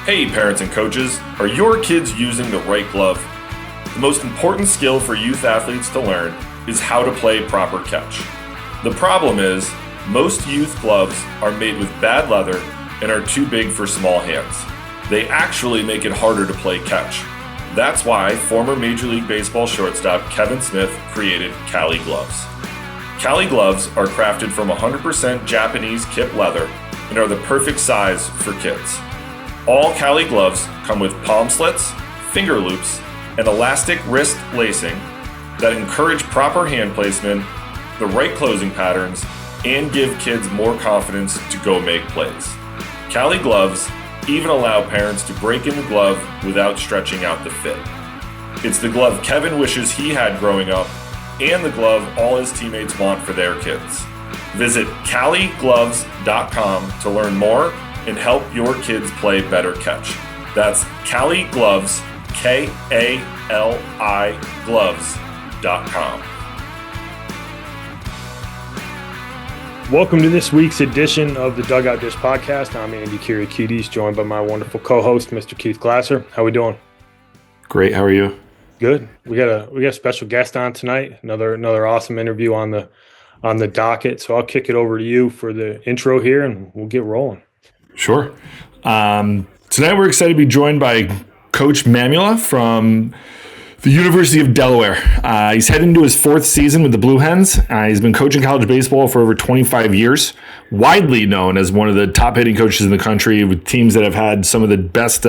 Hey parents and coaches, are your kids using the right glove? The most important skill for youth athletes to learn is how to play proper catch. The problem is, most youth gloves are made with bad leather and are too big for small hands. They actually make it harder to play catch. That's why former Major League Baseball shortstop Kevin Smith created Cali gloves. Cali gloves are crafted from 100% Japanese kip leather and are the perfect size for kids. All Cali gloves come with palm slits, finger loops, and elastic wrist lacing that encourage proper hand placement, the right closing patterns, and give kids more confidence to go make plays. Cali gloves even allow parents to break in the glove without stretching out the fit. It's the glove Kevin wishes he had growing up, and the glove all his teammates want for their kids. Visit caligloves.com to learn more and help your kids play better catch. That's Cali Gloves, K-A-L-I gloves.com. Welcome to this week's edition of the Dugout Dish Podcast. I'm Andy Kiriakides, joined by my wonderful co-host, Mr. Keith Glasser. How we doing? Great. How are you? Good. We got a special guest on tonight. Another awesome interview on the docket. So I'll kick it over to you for the intro here, and we'll get rolling. Sure. Tonight we're excited to be joined by Coach Mamula from the University of Delaware. He's heading into his fourth season with the Blue Hens. He's been coaching college baseball for over 25 years, widely known as one of the top hitting coaches in the country with teams that have had some of the best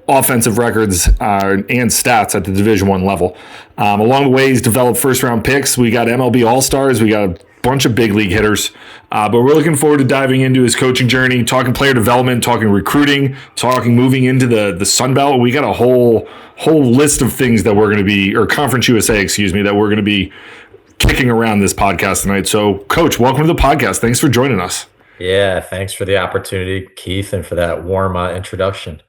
offensive records and stats at the Division I level. Along the way, he's developed first-round picks. We got MLB All-Stars. We got a bunch of big league hitters. But we're looking forward to diving into his coaching journey, talking player development, talking recruiting, talking moving into the Sun Belt. We got a whole list of things that we're going to be, or Conference USA, that we're going to be kicking around this podcast tonight. So, Coach, welcome to the podcast. Thanks for joining us. Yeah, thanks for the opportunity, Keith, and for that warm introduction.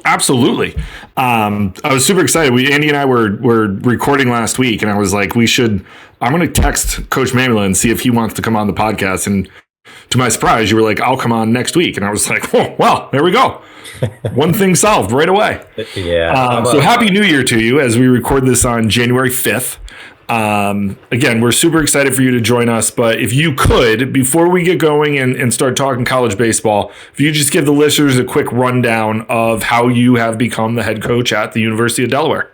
Absolutely. I was super excited. Andy and I were recording last week, and I was like, I'm going to text Coach Mamula and see if he wants to come on the podcast. And to my surprise, you were like, I'll come on next week. And I was like, oh, well, there we go. One thing solved right away. Yeah. So happy New Year to you as we record this on January 5th. Again, we're super excited for you to join us, but if you could, before we get going and start talking college baseball, if you just give the listeners a quick rundown of how you have become the head coach at the University of Delaware.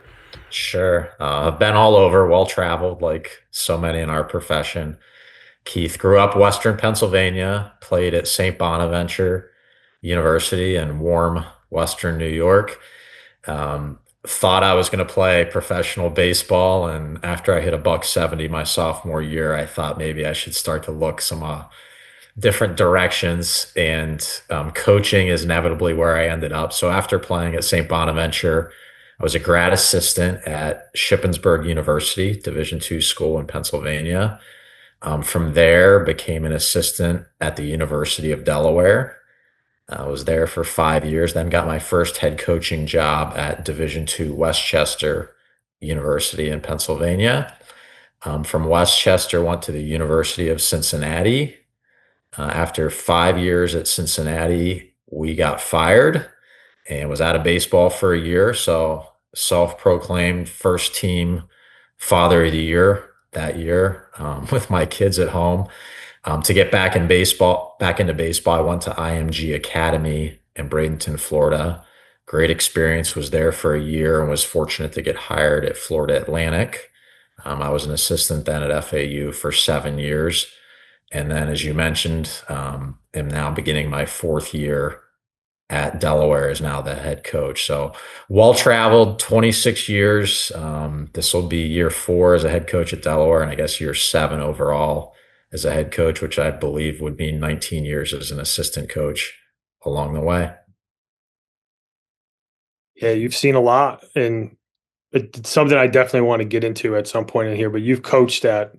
Sure. I've been all over, well-traveled, like so many in our profession. Keith grew up Western Pennsylvania, played at St. Bonaventure University in warm Western New York. Thought I was going to play professional baseball, and after I hit $170 my sophomore year, I thought maybe I should start to look some different directions, and coaching is inevitably where I ended up. So after playing at St. Bonaventure, I was a grad assistant at Shippensburg University, Division II school in Pennsylvania. From there, became an assistant at the University of Delaware. I was there for 5 years, then got my first head coaching job at Division II Westchester University in Pennsylvania. From Westchester, went to the University of Cincinnati. After 5 years at Cincinnati, we got fired and was out of baseball for a year. So self-proclaimed first team father of the year that year with my kids at home. To get back into baseball, I went to IMG Academy in Bradenton, Florida. Great experience, was there for a year and was fortunate to get hired at Florida Atlantic. I was an assistant then at FAU for 7 years. And then, as you mentioned, am now beginning my fourth year at Delaware as now the head coach. So well-traveled, 26 years. This will be year 4 as a head coach at Delaware, and I guess year 7 overall as a head coach, which I believe would mean 19 years as an assistant coach along the way. Yeah, you've seen a lot, and it's something I definitely want to get into at some point in here, but you've coached at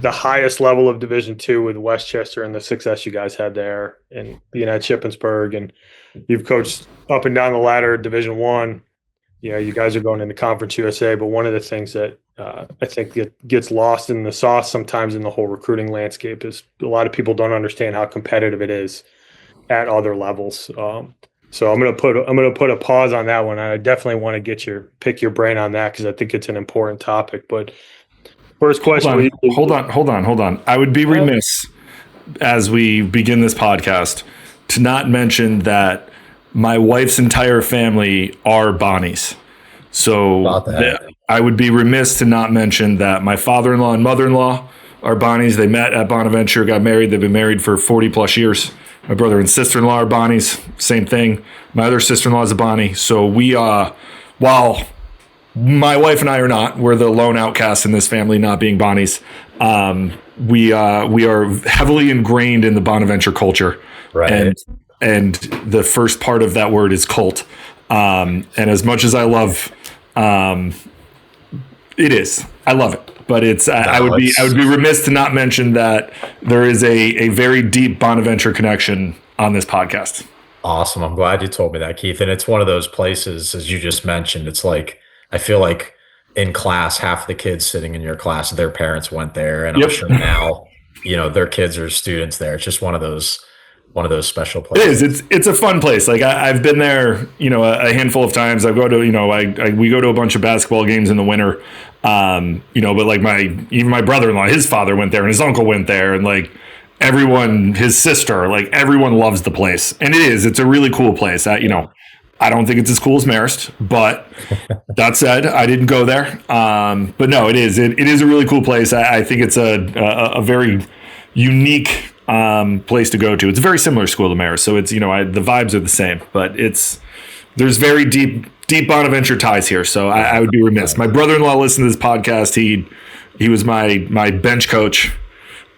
the highest level of Division II with Westchester and the success you guys had there, and being at Shippensburg, and you've coached up and down the ladder at Division I. You guys are going into Conference USA, but one of the things that I think it gets lost in the sauce sometimes in the whole recruiting landscape is a lot of people don't understand how competitive it is at other levels. So I'm gonna put a pause on that one. I definitely want to pick your brain on that because I think it's an important topic. But first question, Hold on. I would be remiss as we begin this podcast to not mention that my wife's entire family are Bonnies. So I would be remiss to not mention that my father-in-law and mother-in-law are Bonnies. They met at Bonaventure, got married. They've been married for 40 plus years. My brother and sister-in-law are Bonnies. Same thing. My other sister-in-law is a Bonnie. So we, while my wife and I are not, we're the lone outcast in this family, not being Bonnies. We are heavily ingrained in the Bonaventure culture. Right. And the first part of that word is cult. And as much as I love, it is, I love it. But I would be remiss to not mention that there is a very deep Bonaventure connection on this podcast. Awesome. I'm glad you told me that, Keith. And it's one of those places, as you just mentioned, it's like, I feel like in class, half the kids sitting in your class, their parents went there. And I'm sure now, their kids are students there. It's just one of those special places. It is. It's a fun place. Like I've been there, a handful of times. I go to, we go to a bunch of basketball games in the winter. But like even my brother-in-law, his father went there and his uncle went there, and like everyone, his sister, like everyone loves the place. And it's a really cool place. I don't think it's as cool as Marist, but that said, I didn't go there. But no, it is a really cool place. I think it's a very unique place to go to. It's a very similar school to Marist, so it's the vibes are the same, but there's very deep Bonaventure ties here. So I would be remiss. My brother-in-law listened to this podcast. He was my bench coach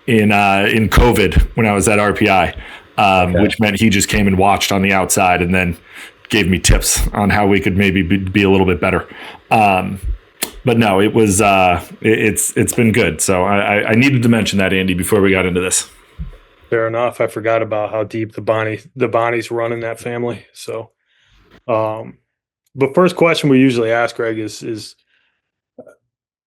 in COVID when I was at RPI, which meant he just came and watched on the outside and then gave me tips on how we could maybe be a little bit better. But no, it was it's been good. So I needed to mention that, Andy, before we got into this. Fair enough. I forgot about how deep the Bonnies run in that family. So, but first question we usually ask, Greg, is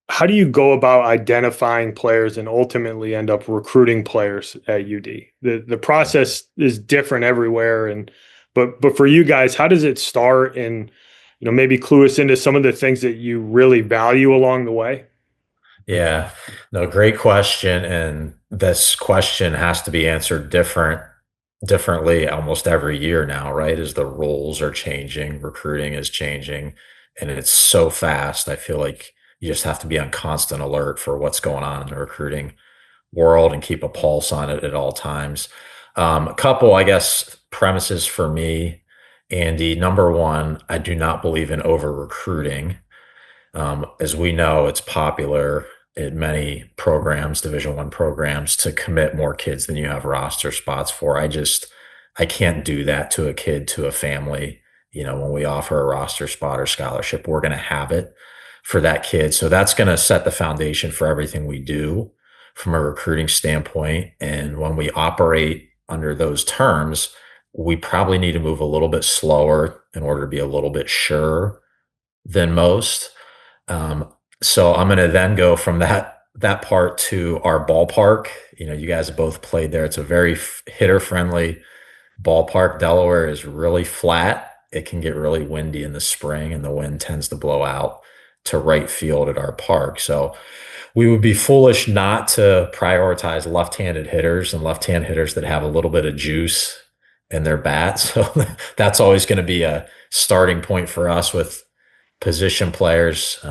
how do you go about identifying players and ultimately end up recruiting players at UD? The process is different everywhere, but for you guys, how does it start? And maybe clue us into some of the things that you really value along the way. Yeah, no, great question. And this question has to be answered differently almost every year now, right? As the roles are changing, recruiting is changing, and it's so fast. I feel like you just have to be on constant alert for what's going on in the recruiting world and keep a pulse on it at all times. A couple, I guess, premises for me, Andy. Number one, I do not believe in over recruiting. As we know, it's popular in many programs, Division I programs, to commit more kids than you have roster spots for. I can't do that to a kid, to a family. When we offer a roster spot or scholarship, we're going to have it for that kid. So that's going to set the foundation for everything we do from a recruiting standpoint. And when we operate under those terms, we probably need to move a little bit slower in order to be a little bit surer than most. So I'm going to then go from that part to our ballpark. You guys have both played there. It's a very hitter-friendly ballpark. Delaware is really flat. It can get really windy in the spring, and the wind tends to blow out to right field at our park. So we would be foolish not to prioritize left-handed hitters and left-hand hitters that have a little bit of juice in their bat. So that's always going to be a starting point for us with position players.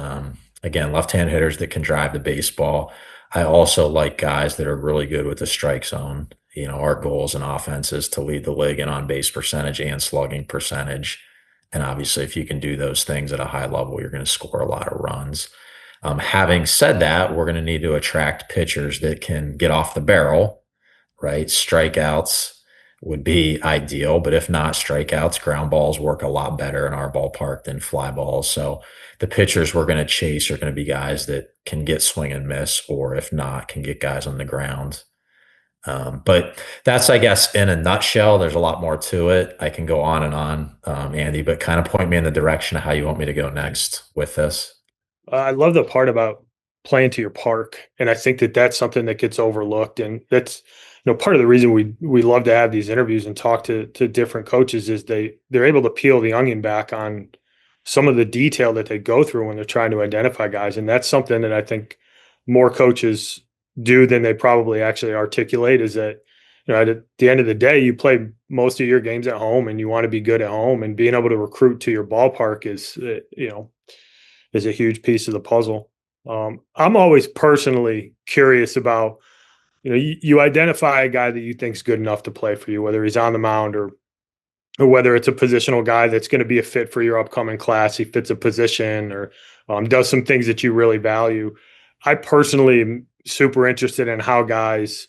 Again, left-hand hitters that can drive the baseball. I also like guys that are really good with the strike zone. Our goals and offense is to lead the league in on-base percentage and slugging percentage. And obviously, if you can do those things at a high level, you're going to score a lot of runs. Having said that, we're going to need to attract pitchers that can get off the barrel, right? Strikeouts would be ideal, but if not strikeouts, ground balls work a lot better in our ballpark than fly balls. So the pitchers we're going to chase are going to be guys that can get swing and miss, or if not, can get guys on the ground. But that's, I guess, in a nutshell. There's a lot more to it. I can go on and on, Andy, but kind of point me in the direction of how you want me to go next with this. I love the part about playing to your park, and I think that that's something that gets overlooked, and that's part of the reason we love to have these interviews and talk to different coaches is they're able to peel the onion back on some of the detail that they go through when they're trying to identify guys. And that's something that I think more coaches do than they probably actually articulate, is that, at the end of the day, you play most of your games at home and you want to be good at home, and being able to recruit to your ballpark is a huge piece of the puzzle. I'm always personally curious about, you identify a guy that you think is good enough to play for you, whether he's on the mound or whether it's a positional guy that's going to be a fit for your upcoming class. He fits a position or does some things that you really value. I personally am super interested in how guys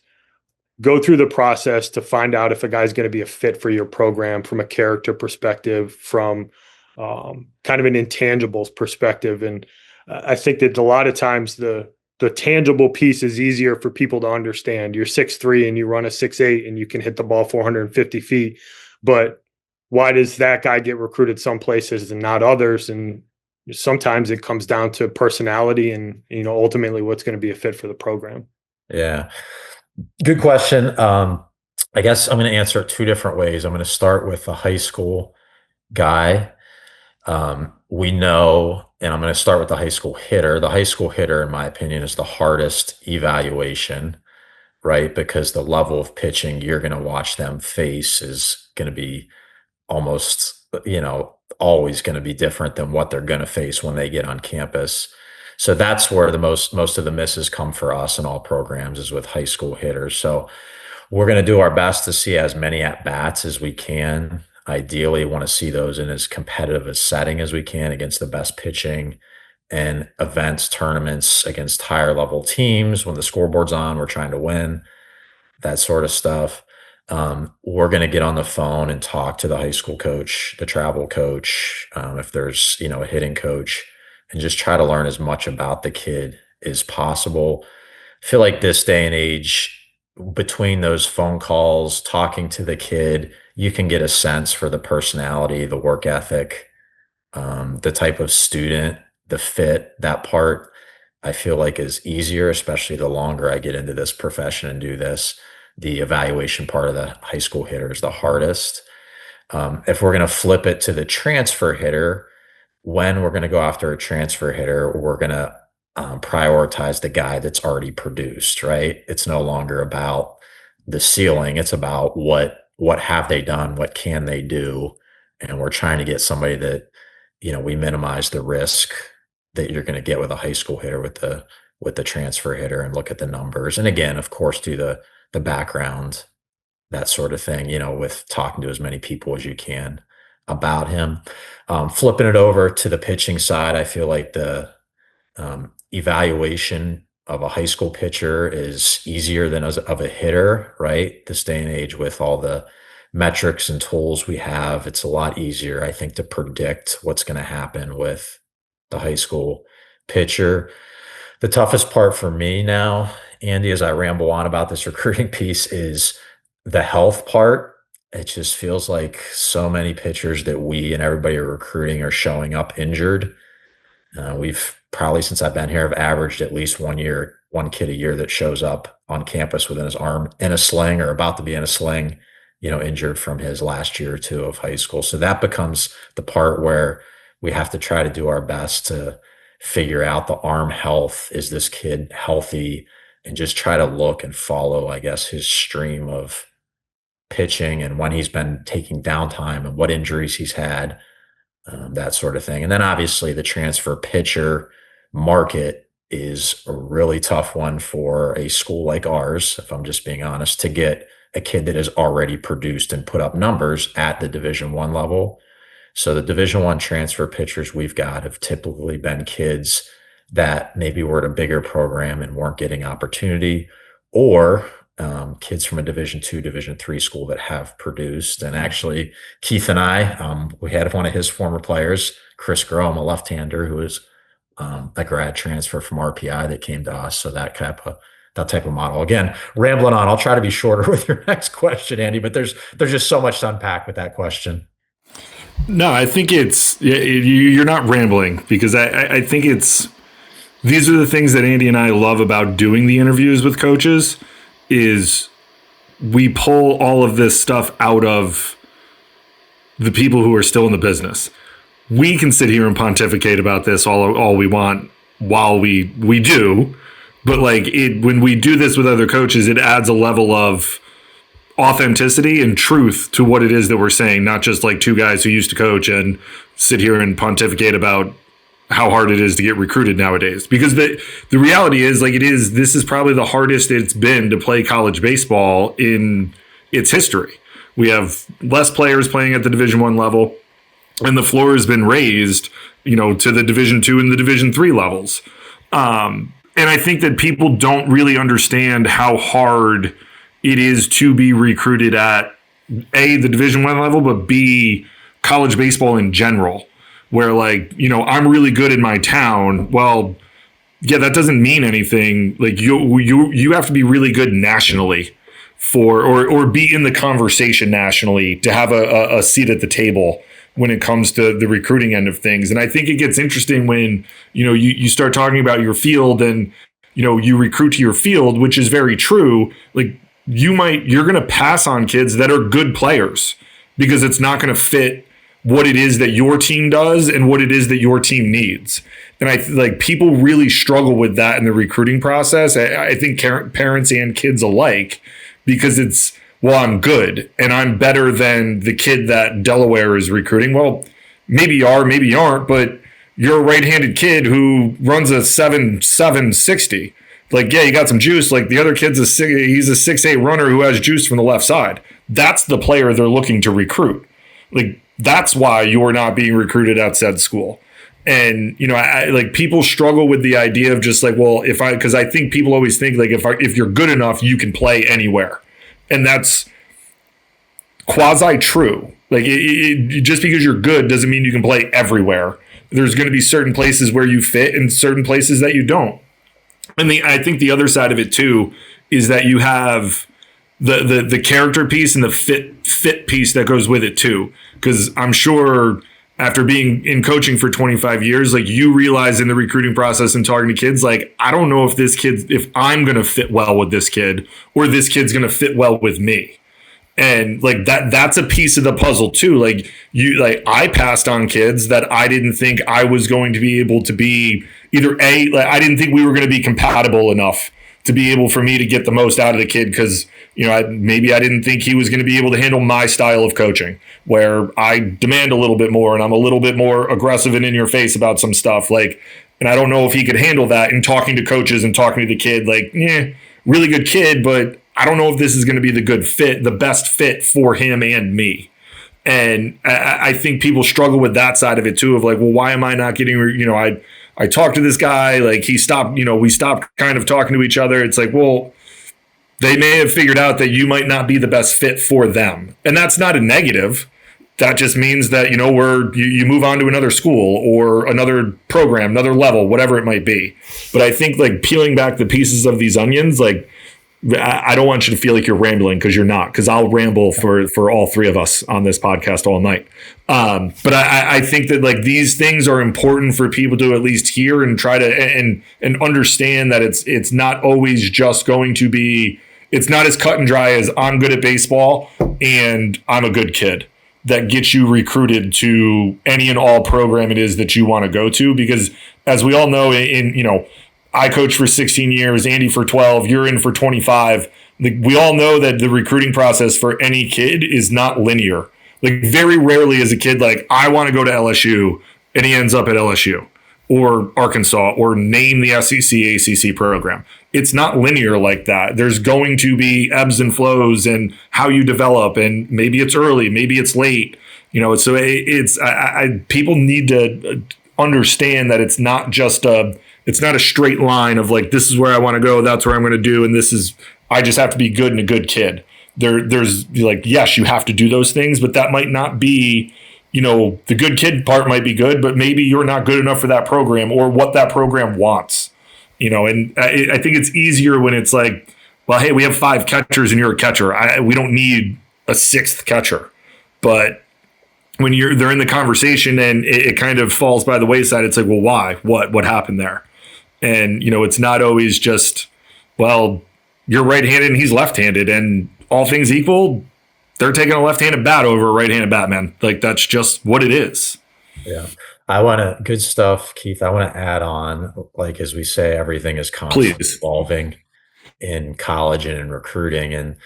go through the process to find out if a guy's going to be a fit for your program from a character perspective, from kind of an intangibles perspective. And I think that a lot of times the tangible piece is easier for people to understand. You're 6'3" and you run a 6'8" and you can hit the ball 450 feet. But why does that guy get recruited some places and not others? And sometimes it comes down to personality and, ultimately what's going to be a fit for the program. Yeah. Good question. I guess I'm going to answer it two different ways. I'm going to start with a high school guy. We know, and I'm going to start with the high school hitter. The high school hitter, in my opinion, is the hardest evaluation, right? Because the level of pitching you're going to watch them face is going to be almost, always going to be different than what they're going to face when they get on campus. So that's where the most of the misses come for us in all programs, is with high school hitters. So we're going to do our best to see as many at-bats as we can. Ideally, want to see those in as competitive a setting as we can against the best pitching, and events, tournaments against higher level teams. When the scoreboard's on, we're trying to win, that sort of stuff. We're going to get on the phone and talk to the high school coach, the travel coach, if there's, a hitting coach, and just try to learn as much about the kid as possible. I feel like this day and age, between those phone calls, talking to the kid, you can get a sense for the personality, the work ethic, the type of student, the fit. That part I feel like is easier, especially the longer I get into this profession and do this. The evaluation part of the high school hitter is the hardest. If we're going to flip it to the transfer hitter, when we're going to go after a transfer hitter, we're going to prioritize the guy that's already produced, right? It's no longer about the ceiling. It's about what have they done? What can they do? And we're trying to get somebody that, we minimize the risk that you're going to get with a high school hitter with the transfer hitter, and look at the numbers. And again, of course, do the background, that sort of thing, with talking to as many people as you can about him. Flipping it over to the pitching side, I feel like the evaluation of a high school pitcher is easier than of a hitter, right? This day and age, with all the metrics and tools we have, it's a lot easier, I think, to predict what's going to happen with the high school pitcher. The toughest part for me now, Andy, as I ramble on about this recruiting piece, is the health part. It just feels like so many pitchers that we and everybody are recruiting are showing up injured. We've probably, since I've been here, have averaged at least one kid a year that shows up on campus with his arm in a sling or about to be in a sling, injured from his last year or two of high school. So that becomes the part where we have to try to do our best to figure out the arm health. Is this kid healthy? And just try to look and follow, I guess, his stream of pitching and when he's been taking downtime and what injuries he's had, that sort of thing. And then obviously the transfer pitcher market is a really tough one for a school like ours, if I'm just being honest, to get a kid that has already produced and put up numbers at the Division I level. So the Division I transfer pitchers we've got have typically been kids that maybe were at a bigger program and weren't getting opportunity, or kids from a Division II, Division III school that have produced. And actually, Keith and I, we had one of his former players, Chris Grome, a left-hander who is a grad transfer from RPI that came to us. So that type of model. Again, rambling on. I'll try to be shorter with your next question, Andy, but there's just so much to unpack with that question. No, I think you're not rambling, because I think these are the things that Andy and I love about doing the interviews with coaches, is we pull all of this stuff out of the people who are still in the business. We can sit here and pontificate about this all we want while we do, but like when we do this with other coaches, it adds a level of authenticity and truth to what it is that we're saying, not just like two guys who used to coach and sit here and pontificate about how hard it is to get recruited nowadays. Because the reality is, like, this is probably the hardest it's been to play college baseball in its history. We have less players playing at the Division I level, and the floor has been raised, to the Division II and the Division III levels. And I think that people don't really understand how hard it is to be recruited at A, the Division I level, but B, college baseball in general, where like, I'm really good in my town. Well, yeah, that doesn't mean anything. Like you have to be really good nationally or be in the conversation nationally to have a seat at the table when it comes to the recruiting end of things. And I think it gets interesting when, you start talking about your field and, you recruit to your field, which is very true. Like you're going to pass on kids that are good players because it's not going to fit what it is that your team does and what it is that your team needs. And I like people really struggle with that in the recruiting process. I think parents and kids alike, because it's, well, I'm good and I'm better than the kid that Delaware is recruiting. Well, maybe you are, maybe you aren't, but you're a right-handed kid who runs a 7.60. Like, yeah, you got some juice. Like the other kid's he's a 6'8" runner who has juice from the left side. That's the player they're looking to recruit. Like, that's why you're not being recruited at said school. And, I like people struggle with the idea of just like, well, because I think people always think like if you're good enough, you can play anywhere. And that's quasi true. Like just because you're good doesn't mean you can play everywhere. There's going to be certain places where you fit and certain places that you don't. And I think the other side of it too is that you have the character piece and the fit piece that goes with it too. Because I'm sure after being in coaching for 25 years, like you realize in the recruiting process and talking to kids, like, I don't know if I'm going to fit well with this kid or this kid's going to fit well with me. And like that's a piece of the puzzle too. Like I passed on kids that I didn't think I was going to be able to be I didn't think we were going to be compatible enough to be able for me to get the most out of the kid. Cause maybe I didn't think he was going to be able to handle my style of coaching where I demand a little bit more and I'm a little bit more aggressive and in your face about some stuff. Like, and I don't know if he could handle that and talking to coaches and talking to the kid, like, really good kid, but I don't know if this is going to be the best fit for him and me. And I think people struggle with that side of it too, of like, well, why am I not getting, I talked to this guy, like he stopped, we stopped kind of talking to each other. It's like, well, they may have figured out that you might not be the best fit for them. And that's not a negative. That just means that, you move on to another school or another program, another level, whatever it might be. But I think like peeling back the pieces of these onions, like, I don't want you to feel like you're rambling because you're not, because I'll ramble for all three of us on this podcast all night. But I think that like these things are important for people to at least hear and try to and understand that it's not always just going to be, it's not as cut and dry as I'm good at baseball and I'm a good kid that gets you recruited to any and all program it is that you want to go to. Because as we all know, I coached for 16 years, Andy for 12, you're in for 25. We all know that the recruiting process for any kid is not linear. Like very rarely is a kid like, I want to go to LSU, and he ends up at LSU or Arkansas or name the SEC, ACC program. It's not linear like that. There's going to be ebbs and flows and how you develop, and maybe it's early, maybe it's late. So it's people need to understand that it's not just it's not a straight line of like, this is where I want to go, that's where I'm going to do, and I just have to be good and a good kid. There's like, yes, you have to do those things, but that might not be, the good kid part might be good, but maybe you're not good enough for that program or what that program wants, and I think it's easier when it's like, well, hey, we have 5 catchers and you're a catcher. We don't need a 6th catcher. But when they're in the conversation and it kind of falls by the wayside, it's like, well, why? What happened there? And, it's not always just, well, you're right-handed and he's left-handed and all things equal, they're taking a left-handed bat over a right-handed bat, man. Like, that's just what it is. Yeah. Good stuff, Keith. I want to add on, like, as we say, everything is constantly Please. evolving in college and in recruiting. And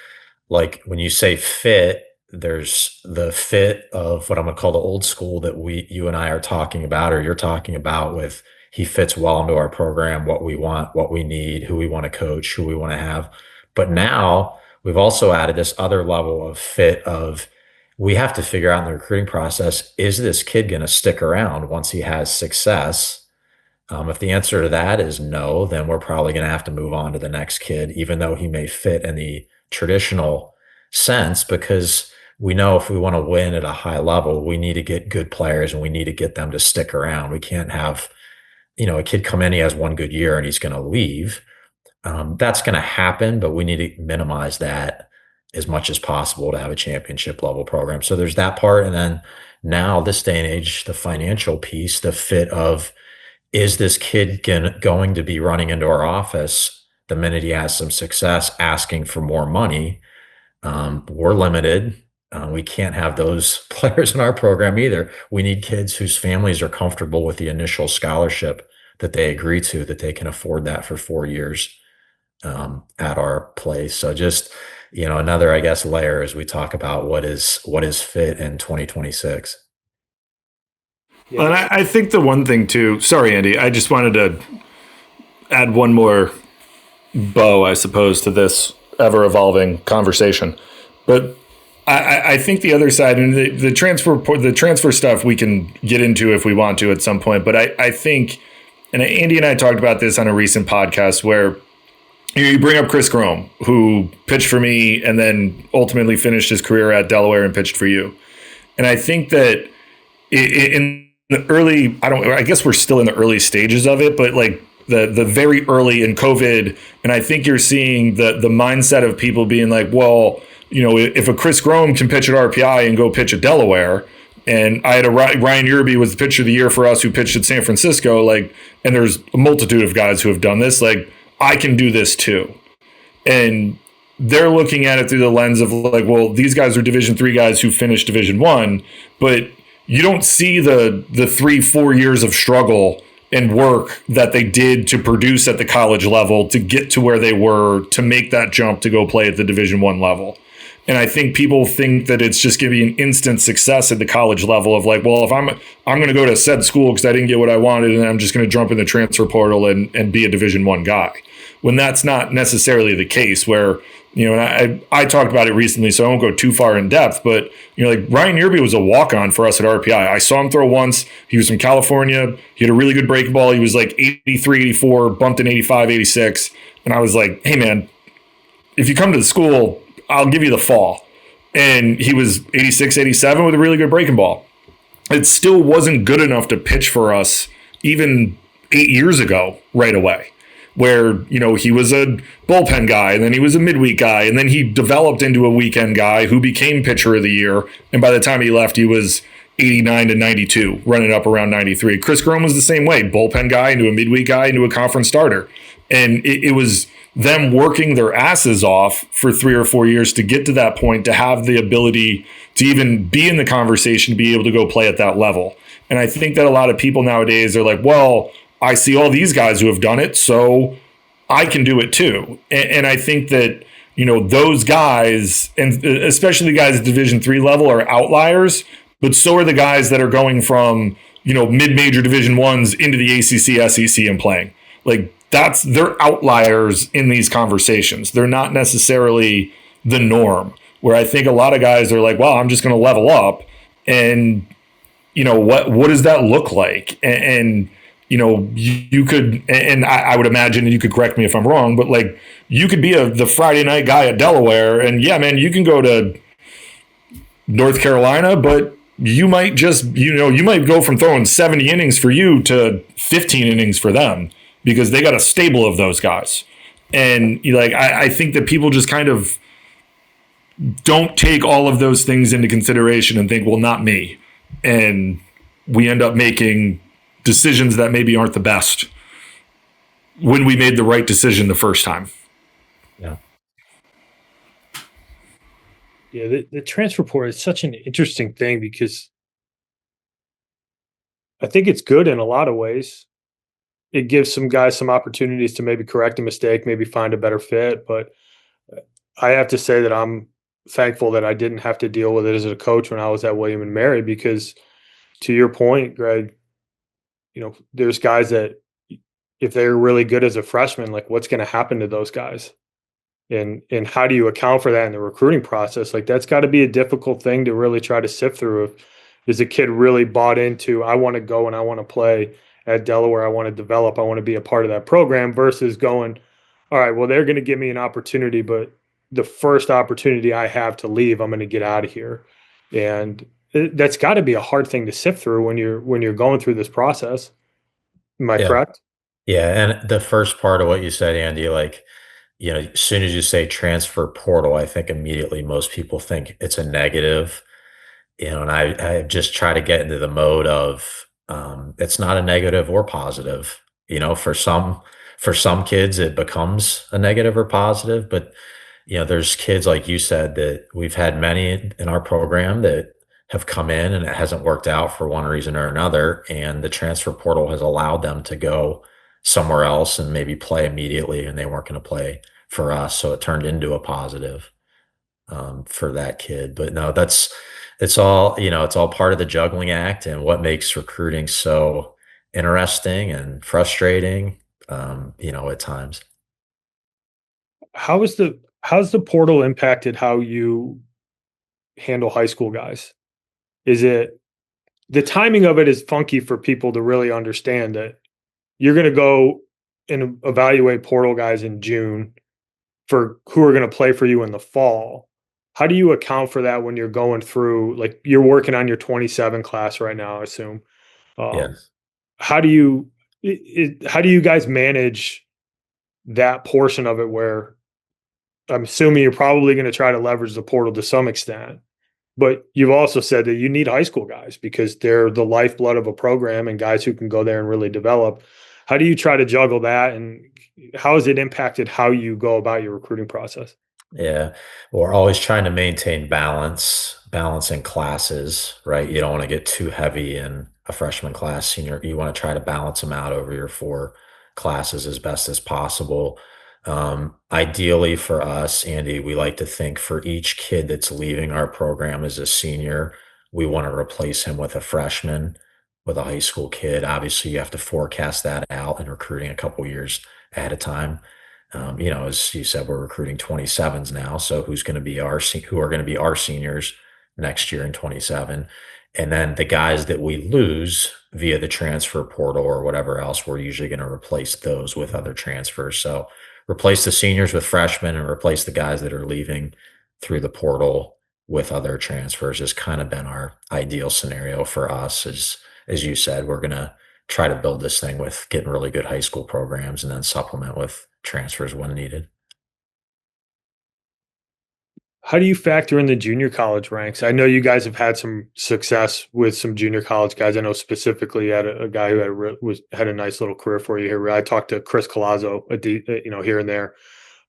like when you say fit, there's the fit of what I'm going to call the old school that you and I are talking about, or you're talking about with he fits well into our program, what we want, what we need, who we want to coach, who we want to have. But now we've also added this other level of fit of we have to figure out in the recruiting process, is this kid going to stick around once he has success? If the answer to that is no, then we're probably going to have to move on to the next kid, even though he may fit in the traditional sense, because we know if we want to win at a high level, we need to get good players and we need to get them to stick around. We can't have, a kid come in, he has one good year and he's going to leave. That's going to happen, but we need to minimize that as much as possible to have a championship level program. So there's that part. And then now this day and age, the financial piece, the fit of, is this kid going to be running into our office the minute he has some success asking for more money? We're limited. We can't have those players in our program either. We need kids whose families are comfortable with the initial scholarship that they agree to, that they can afford that for 4 years at our place. So just, another, I guess, layer as we talk about what is fit in 2026. Yeah. And I think the one thing too, sorry, Andy, I just wanted to add one more bow, I suppose, to this ever evolving conversation. But I think the other side, and the transfer stuff we can get into if we want to at some point. But I think, and Andy and I talked about this on a recent podcast where you bring up Chris Grome, who pitched for me and then ultimately finished his career at Delaware and pitched for you. And I think that in the early, I guess we're still in the early stages of it, but like the very early in COVID, and I think you're seeing the mindset of people being like, well, if a Chris Grome can pitch at RPI and go pitch at Delaware, and I had Ryan Yerby was the pitcher of the year for us who pitched at San Francisco, like, and there's a multitude of guys who have done this, like, I can do this too. And they're looking at it through the lens of like, well, these guys are Division III guys who finished Division I, but you don't see the 3-4 years of struggle and work that they did to produce at the college level to get to where they were to make that jump to go play at the Division I level. And I think people think that it's just going to be an instant success at the college level of like, well, if I'm going to go to said school because I didn't get what I wanted, and I'm just going to jump in the transfer portal and be a Division I guy. When that's not necessarily the case, where, and I talked about it recently, so I won't go too far in depth, but, like Ryan Yerby was a walk-on for us at RPI. I saw him throw once. He was from California. He had a really good breaking ball. He was like 83, 84, bumped in 85, 86. And I was like, hey, man, if you come to the school, I'll give you the fall. And he was 86, 87 with a really good breaking ball. It still wasn't good enough to pitch for us even 8 years ago right away, where, he was a bullpen guy, and then he was a midweek guy, and then he developed into a weekend guy who became pitcher of the year. And by the time he left, he was 89 to 92, running up around 93. Chris Grome was the same way, bullpen guy into a midweek guy into a conference starter. And it was them working their asses off for 3 or 4 years to get to that point, to have the ability to even be in the conversation, to be able to go play at that level. And I think that a lot of people nowadays are like, well, I see all these guys who have done it, so I can do it too. And I think that, those guys, and especially the guys at Division III level, are outliers, but so are the guys that are going from, mid-major Division Is into the ACC, SEC and playing. Like, they're outliers in these conversations. They're not necessarily the norm, where I think a lot of guys are like, well, I'm just going to level up. And, what does that look like? And you could, and I would imagine, and you could correct me if I'm wrong, but like, you could be the Friday night guy at Delaware, and yeah, man, you can go to North Carolina, but you might just, you might go from throwing 70 innings for you to 15 innings for them, because they got a stable of those guys. And I think that people just kind of don't take all of those things into consideration and think, well, not me. And we end up making decisions that maybe aren't the best when we made the right decision the first time. Yeah. Yeah, the transfer portal is such an interesting thing because I think it's good in a lot of ways. It gives some guys some opportunities to maybe correct a mistake, maybe find a better fit. But I have to say that I'm thankful that I didn't have to deal with it as a coach when I was at William and Mary because to your point, Greg, there's guys that if they're really good as a freshman, like what's going to happen to those guys? And how do you account for that in the recruiting process? Like that's got to be a difficult thing to really try to sift through. If is a kid really bought into I want to go and I want to play at Delaware, I want to develop, I want to be a part of that program versus going, all right, well they're going to give me an opportunity, but the first opportunity I have to leave, I'm going to get out of here. And that's got to be a hard thing to sift through when you're going through this process. Am I Yeah. correct? Yeah. And the first part of what you said, Andy, like, as soon as you say transfer portal, I think immediately most people think it's a negative, and I just try to get into the mode of it's not a negative or positive. For some kids it becomes a negative or positive, but there's kids like you said that we've had many in our program that have come in and it hasn't worked out for one reason or another, and the transfer portal has allowed them to go somewhere else and maybe play immediately, and they weren't going to play for us, so it turned into a positive for that kid. But no, it's all part of the juggling act and what makes recruiting so interesting and frustrating, at times. How's the portal impacted how you handle high school guys? Is it the timing of it is funky for people to really understand that you're going to go and evaluate portal guys in June for who are going to play for you in the fall. How do you account for that when you're going through, like you're working on your 27 class right now, I assume. Um, Yes. how do you, how do you guys manage that portion of it where I'm assuming you're probably going to try to leverage the portal to some extent, but you've also said that you need high school guys because they're the lifeblood of a program and guys who can go there and really develop. How do you try to juggle that, and how has it impacted how you go about your recruiting process? Yeah. We're always trying to maintain balance in classes, right? You don't want to get too heavy in a freshman class, senior. You want to try to balance them out over your four classes as best as possible. Ideally for us, Andy, we like to think for each kid that's leaving our program as a senior, we want to replace him with a freshman, with a high school kid. Obviously, you have to forecast that out in recruiting a couple years ahead of time. As you said, we're recruiting 27s now. So who are going to be our seniors next year in 27? And then the guys that we lose via the transfer portal or whatever else, we're usually going to replace those with other transfers. So replace the seniors with freshmen and replace the guys that are leaving through the portal with other transfers has kind of been our ideal scenario for us. As you said, we're going to try to build this thing with getting really good high school programs and then supplement with transfers when needed. How do you factor in the junior college ranks? I know you guys have had some success with some junior college guys. I know specifically you had a guy who had a nice little career for you here. I talked to Chris Colazzo, here and there,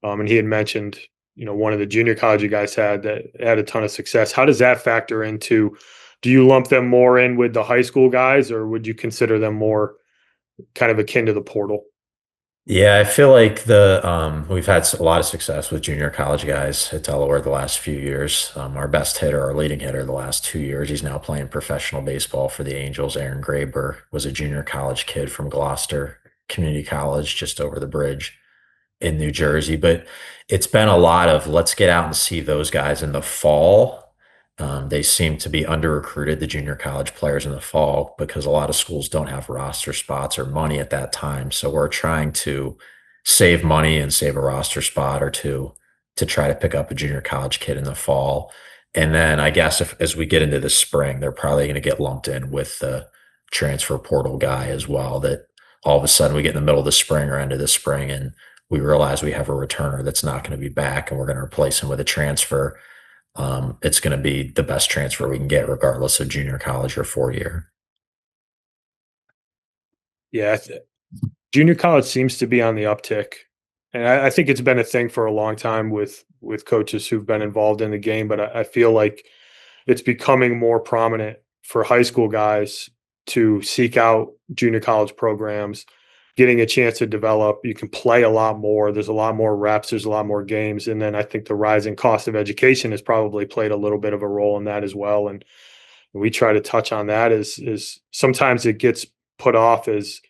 and he had mentioned one of the junior college you guys had a ton of success. How does that factor into? Do you lump them more in with the high school guys, or would you consider them more kind of akin to the portal? Yeah, I feel like the we've had a lot of success with junior college guys at Delaware the last few years. Our best hitter, our leading hitter the last 2 years, he's now playing professional baseball for the Angels. Aaron Graber was a junior college kid from Gloucester Community College just over the bridge in New Jersey. But it's been a lot of let's get out and see those guys in the fall. They seem to be under recruited, the junior college players in the fall, because a lot of schools don't have roster spots or money at that time. So we're trying to save money and save a roster spot or two to try to pick up a junior college kid in the fall. And then I guess if as we get into the spring, they're probably going to get lumped in with the transfer portal guy as well. That all of a sudden we get in the middle of the spring or end of the spring and we realize we have a returner that's not going to be back and we're going to replace him with a transfer. It's going to be the best transfer we can get, regardless of junior college or 4 year. Yeah, junior college seems to be on the uptick. And I think it's been a thing for a long time with coaches who've been involved in the game, but I feel like it's becoming more prominent for high school guys to seek out junior college programs, getting a chance to develop. You can play a lot more. There's a lot more reps. There's a lot more games. And then I think the rising cost of education has probably played a little bit of a role in that as well. And we try to touch on that is sometimes it gets put off as,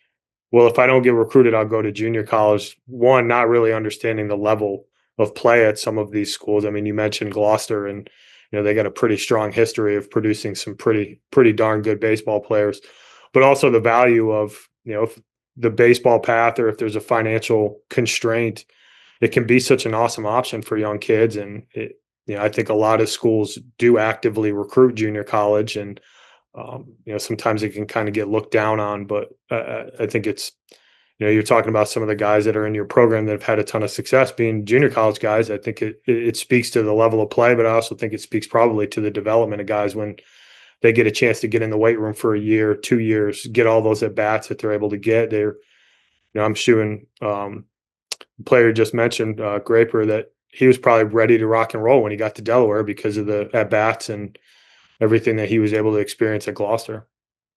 well, if I don't get recruited, I'll go to junior college. One, not really understanding the level of play at some of these schools. I mean, you mentioned Gloucester, and they got a pretty strong history of producing some pretty darn good baseball players, but also the value of if the baseball path, or if there's a financial constraint, it can be such an awesome option for young kids. And I think a lot of schools do actively recruit junior college, and sometimes it can kind of get looked down on, but I think it's, you're talking about some of the guys that are in your program that have had a ton of success being junior college guys. I think it speaks to the level of play, but I also think it speaks probably to the development of guys when they get a chance to get in the weight room for a year, 2 years, get all those at bats that they're able to get. I'm shooting the player you just mentioned, Graper, that he was probably ready to rock and roll when he got to Delaware because of the at bats and everything that he was able to experience at Gloucester.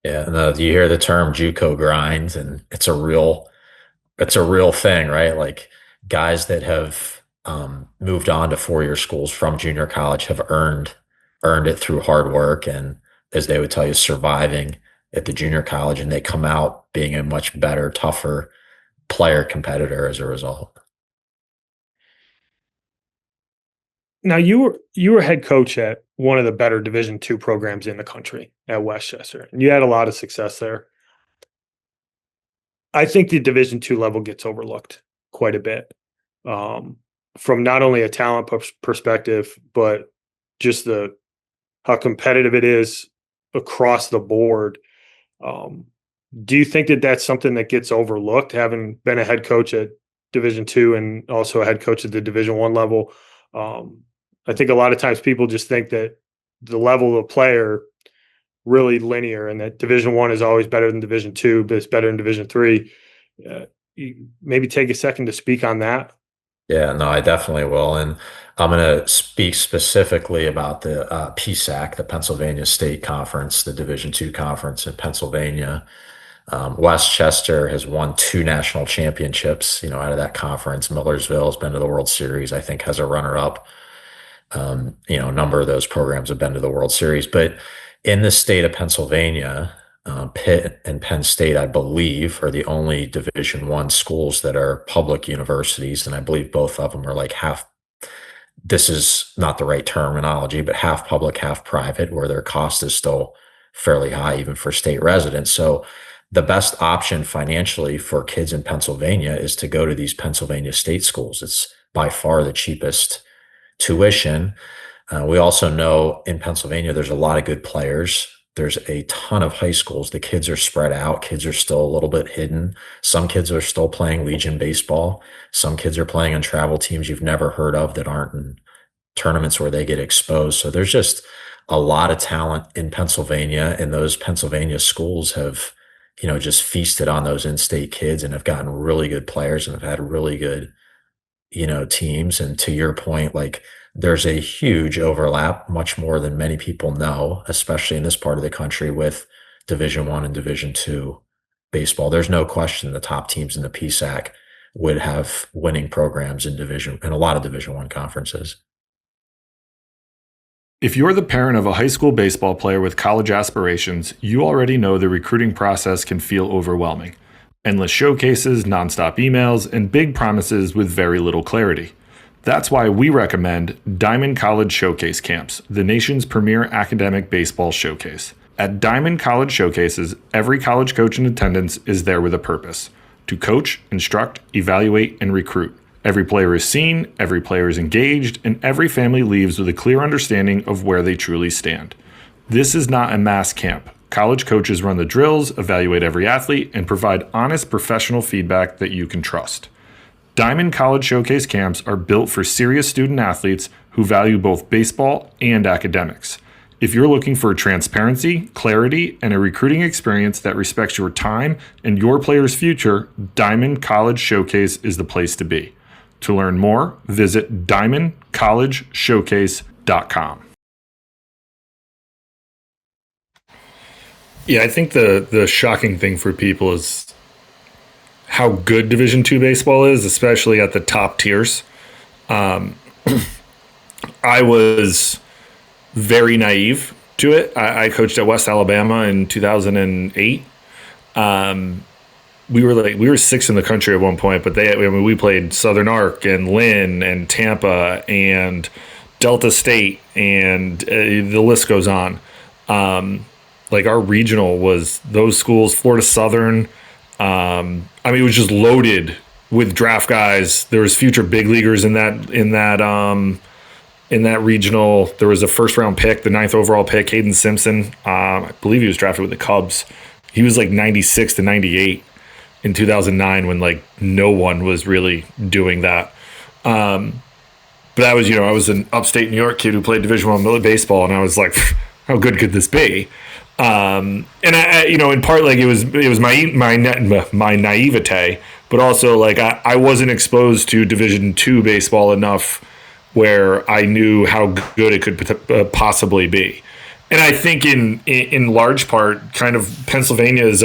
Yeah, and you hear the term JUCO grind, and it's a real thing, right? Like guys that have moved on to 4-year schools from junior college have earned it through hard work, and as they would tell you, surviving at the junior college, and they come out being a much better, tougher player competitor as a result. Now you were head coach at one of the better Division II programs in the country at Westchester, and you had a lot of success there. I think the Division II level gets overlooked quite a bit, from not only a talent perspective, but just how competitive it is across the board. Do you think that that's something that gets overlooked, having been a head coach at Division II and also a head coach at the Division I level? I think a lot of times people just think that the level of player really linear, and that Division I is always better than Division II, but it's better than Division III. Maybe take a second to speak on that. Yeah, no, I definitely will. And I'm going to speak specifically about the PSAC, the Pennsylvania State Conference, the Division II conference in Pennsylvania. Westchester has won 2 national championships, out of that conference. Millersville has been to the World Series, I think has a runner-up. A number of those programs have been to the World Series. But in the state of Pennsylvania, Pitt and Penn State, I believe, are the only Division I schools that are public universities. And I believe both of them are like half, this is not the right terminology, but half public, half private, where their cost is still fairly high, even for state residents. So the best option financially for kids in Pennsylvania is to go to these Pennsylvania state schools. It's by far the cheapest tuition. We also know in Pennsylvania, there's a lot of good players. There's a ton of high schools. The kids are spread out. Kids are still a little bit hidden. Some kids are still playing Legion baseball. Some kids are playing on travel teams you've never heard of that aren't in tournaments where they get exposed. So there's just a lot of talent in Pennsylvania, and those Pennsylvania schools have, just feasted on those in-state kids and have gotten really good players and have had really good, teams. And to your point, like, there's a huge overlap, much more than many people know, especially in this part of the country, with Division I and Division II baseball. There's no question the top teams in the PSAC would have winning programs in a lot of Division I conferences. If you're the parent of a high school baseball player with college aspirations, you already know the recruiting process can feel overwhelming. Endless showcases, nonstop emails, and big promises with very little clarity. That's why we recommend Diamond College Showcase Camps, the nation's premier academic baseball showcase. At Diamond College Showcases, every college coach in attendance is there with a purpose: to coach, instruct, evaluate, and recruit. Every player is seen, every player is engaged, and every family leaves with a clear understanding of where they truly stand. This is not a mass camp. College coaches run the drills, evaluate every athlete, and provide honest professional feedback that you can trust. Diamond College Showcase Camps are built for serious student athletes who value both baseball and academics. If you're looking for transparency, clarity, and a recruiting experience that respects your time and your player's future, Diamond College Showcase is the place to be. To learn more, visit diamondcollegeshowcase.com. Yeah, I think the shocking thing for people is how good Division II baseball is, especially at the top tiers. I was very naive to it. I coached at West Alabama in 2008. We were sixth in the country at one point, but we played Southern Arc and Lynn and Tampa and Delta State, and the list goes on. Our regional was those schools, Florida Southern. It was just loaded with draft guys. There was future big leaguers in that regional. There was a first round pick, the 9th overall pick, Hayden Simpson. I believe he was drafted with the Cubs. He was 96 to 98 in 2009 when no one was really doing that. But I was an upstate New York kid who played Division I baseball, and I was like, how good could this be? And I in part, it was my naivete, but also I wasn't exposed to Division II baseball enough where I knew how good it could possibly be. And I think in large part, kind of Pennsylvania is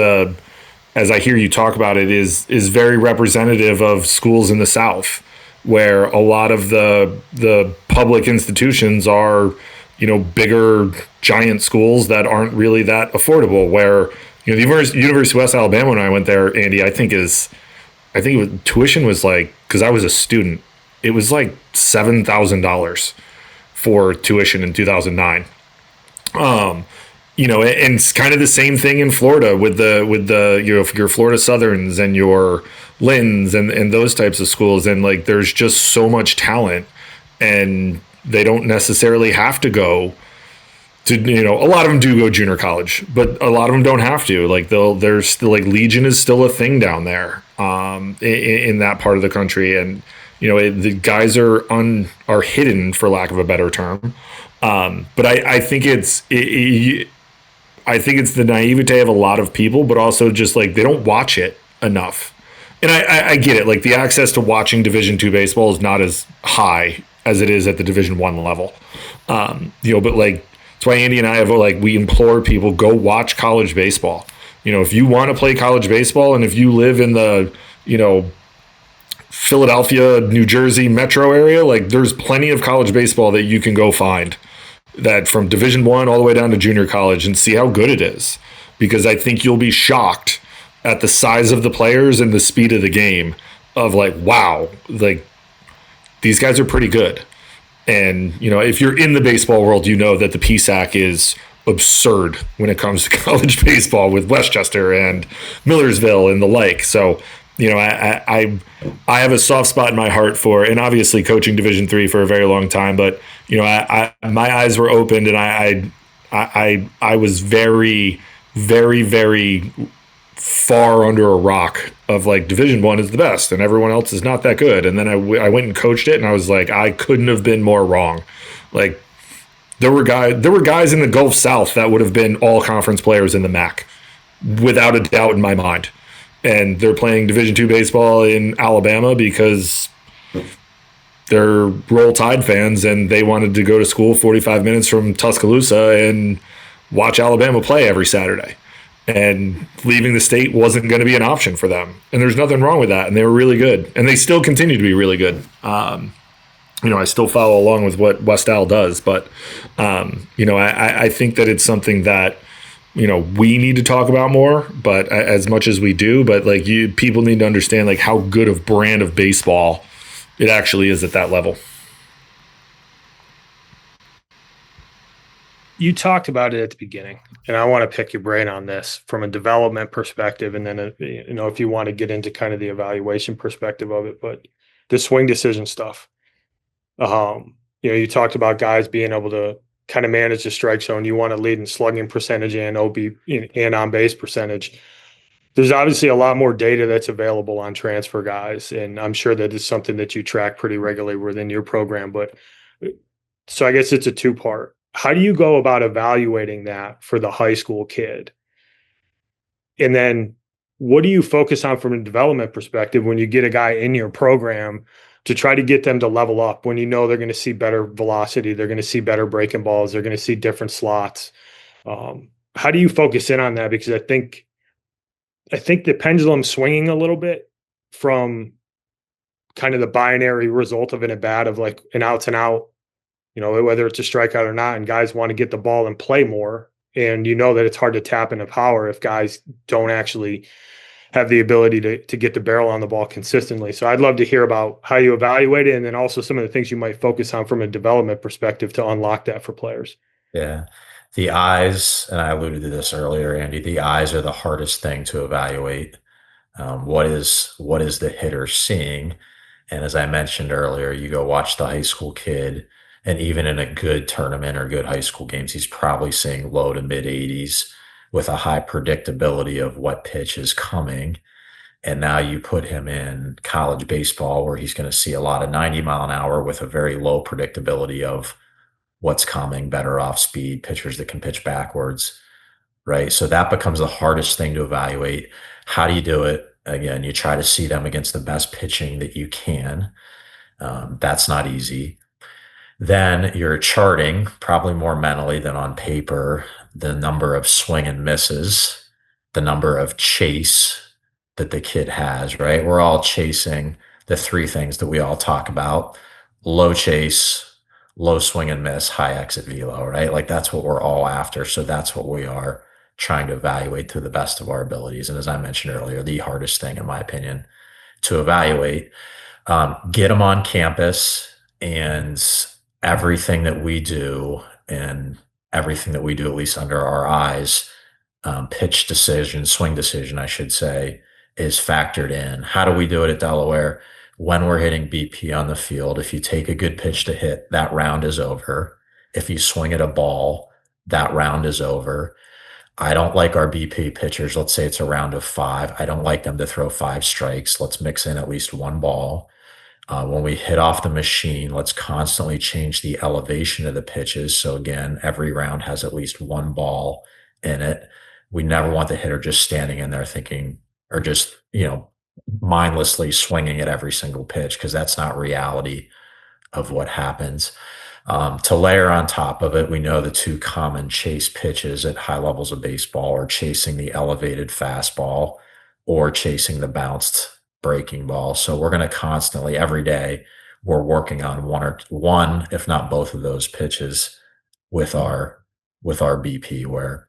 as I hear you talk about it, is very representative of schools in the South, where a lot of the public institutions are, bigger giant schools that aren't really that affordable. Where the University of West Alabama, when I went there, Andy, I think tuition was because I was a student, it was $7,000 for tuition in 2009. And it's kind of the same thing in Florida with your Florida Southerns and your Lynn's and those types of schools. And there's just so much talent, and they don't necessarily have to go to, a lot of them do go junior college, but a lot of them don't have to. There's still Legion is still a thing down there in that part of the country. And, the guys are hidden, for lack of a better term. But I think it's the naivete of a lot of people, but also just they don't watch it enough. And I get it. The access to watching Division II baseball is not as high as it is at the Division I level. But that's why Andy and I have we implore people, go watch college baseball. If you want to play college baseball, and if you live in the, Philadelphia, New Jersey metro area, there's plenty of college baseball that you can go find, that from Division I all the way down to junior college, and see how good it is. Because I think you'll be shocked at the size of the players and the speed of the game of wow, these guys are pretty good. And, if you're in the baseball world, that the PSAC is absurd when it comes to college baseball with Westchester and Millersville and the like. So, I have a soft spot in my heart for, and obviously coaching Division III for a very long time, but, my eyes were opened, and I was very, very, very far under a rock of Division I is the best and everyone else is not that good. And then I went and coached it, and I was I couldn't have been more wrong. There were guys in the Gulf South that would have been all conference players in the MAC, without a doubt in my mind. And they're playing Division II baseball in Alabama because they're Roll Tide fans, and they wanted to go to school 45 minutes from Tuscaloosa and watch Alabama play every Saturday. And leaving the state wasn't going to be an option for them. And there's nothing wrong with that. And they were really good. And they still continue to be really good. I still follow along with what West Al does. But, I think that it's something that, we need to talk about more, but as much as we do. But, people need to understand, how good of brand of baseball it actually is at that level. You talked about it at the beginning, and I want to pick your brain on this from a development perspective, and then if you want to get into kind of the evaluation perspective of it. But the swing decision stuff, you talked about guys being able to kind of manage the strike zone. You want to lead in slugging percentage and OB and on base percentage. There's obviously a lot more data that's available on transfer guys, and I'm sure that is something that you track pretty regularly within your program. But so I guess it's a two-part. How do you go about evaluating that for the high school kid? And then what do you focus on from a development perspective when you get a guy in your program to try to get them to level up when you know they're going to see better velocity, they're going to see better breaking balls, they're going to see different slots. How do you focus in on that? Because I think the pendulum's swinging a little bit from kind of the binary result of an at bat of like an outs and out, whether it's a strikeout or not, and guys want to get the ball and play more. And you know that it's hard to tap into power if guys don't actually have the ability to get the barrel on the ball consistently. So I'd love to hear about how you evaluate it, and then also some of the things you might focus on from a development perspective to unlock that for players. Yeah. The eyes, and I alluded to this earlier, Andy, the eyes are the hardest thing to evaluate. What is the hitter seeing? And as I mentioned earlier, you go watch the high school kid, and even in a good tournament or good high school games, he's probably seeing low to mid 80s with a high predictability of what pitch is coming. And now you put him in college baseball where he's going to see a lot of 90-mile-an-hour with a very low predictability of what's coming, better off speed, pitchers that can pitch backwards, right? So that becomes the hardest thing to evaluate. How do you do it? Again, you try to see them against the best pitching that you can. That's not easy. Then you're charting, probably more mentally than on paper, the number of swing and misses, the number of chase that the kid has, right? We're all chasing the three things that we all talk about: low chase, low swing and miss, high exit velo, right? Like that's what we're all after. So that's what we are trying to evaluate to the best of our abilities. And as I mentioned earlier, the hardest thing, in my opinion, to evaluate. Get them on campus, and everything that we do, and everything that we do, at least under our eyes, pitch decision, swing decision, I should say, is factored in. How do we do it at Delaware? When we're hitting BP on the field, if you take a good pitch to hit, that round is over. If you swing at a ball, that round is over. I don't like our BP pitchers. Let's say it's a round of 5. I don't like them to throw 5 strikes. Let's mix in at least one ball. When we hit off the machine, let's constantly change the elevation of the pitches. So again, every round has at least one ball in it. We never want the hitter just standing in there thinking, or just, mindlessly swinging at every single pitch, because that's not reality of what happens. To layer on top of it, we know the 2 common chase pitches at high levels of baseball are chasing the elevated fastball or chasing the bounced breaking ball. So we're going to constantly, every day, we're working on one, if not both of those pitches with our BP, where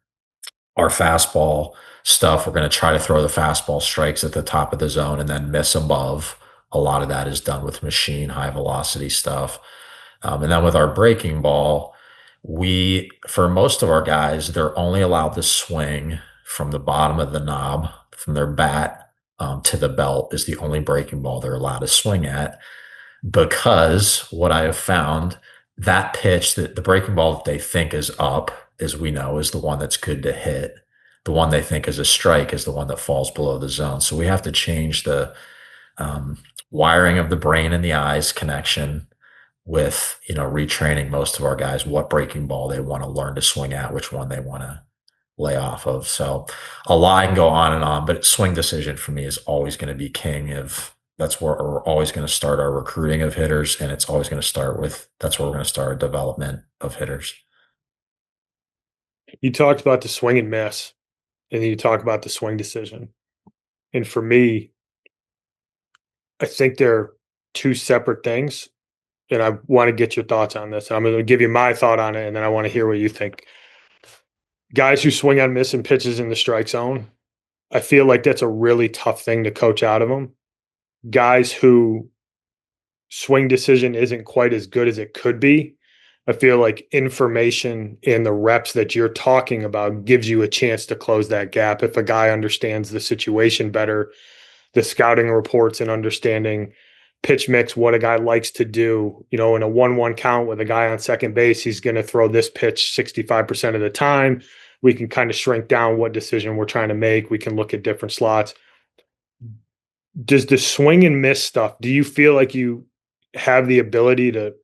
our fastball stuff, we're going to try to throw the fastball strikes at the top of the zone and then miss above. A lot of that is done with machine high velocity stuff. And then with our breaking ball, for most of our guys, they're only allowed to swing from the bottom of the knob, from their bat to the belt is the only breaking ball they're allowed to swing at. Because what I have found, that pitch, that the breaking ball that they think is up, as we know, is the one that's good to hit. The one they think is a strike is the one that falls below the zone. So we have to change the wiring of the brain and the eyes connection with, retraining most of our guys what breaking ball they want to learn to swing at, which one they want to lay off of. So a lot can go on and on, but swing decision for me is always going to be king. That's where we're always going to start our recruiting of hitters, and it's always going to start with, that's where we're going to start our development of hitters. You talked about the swing and miss, and then you talk about the swing decision. And for me, I think they're 2 separate things. And I want to get your thoughts on this. I'm going to give you my thought on it, and then I want to hear what you think. Guys who swing on missing pitches in the strike zone, I feel like that's a really tough thing to coach out of them. Guys who swing decision isn't quite as good as it could be, I feel like information in the reps that you're talking about gives you a chance to close that gap. If a guy understands the situation better, the scouting reports and understanding pitch mix, what a guy likes to do, in a 1-1 count with a guy on second base, he's going to throw this pitch 65% of the time. We can kind of shrink down what decision we're trying to make. We can look at different slots. Does the swing and miss stuff, do you feel like you have the ability to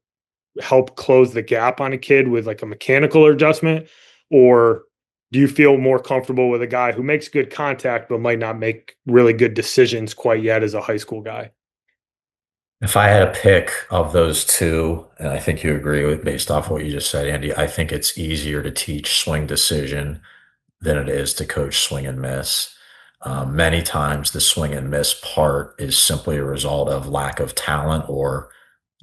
help close the gap on a kid with like a mechanical adjustment? Or do you feel more comfortable with a guy who makes good contact but might not make really good decisions quite yet as a high school guy? If I had a pick of those two, and I think you agree with based off what you just said, Andy, I think it's easier to teach swing decision than it is to coach swing and miss. Many times the swing and miss part is simply a result of lack of talent or,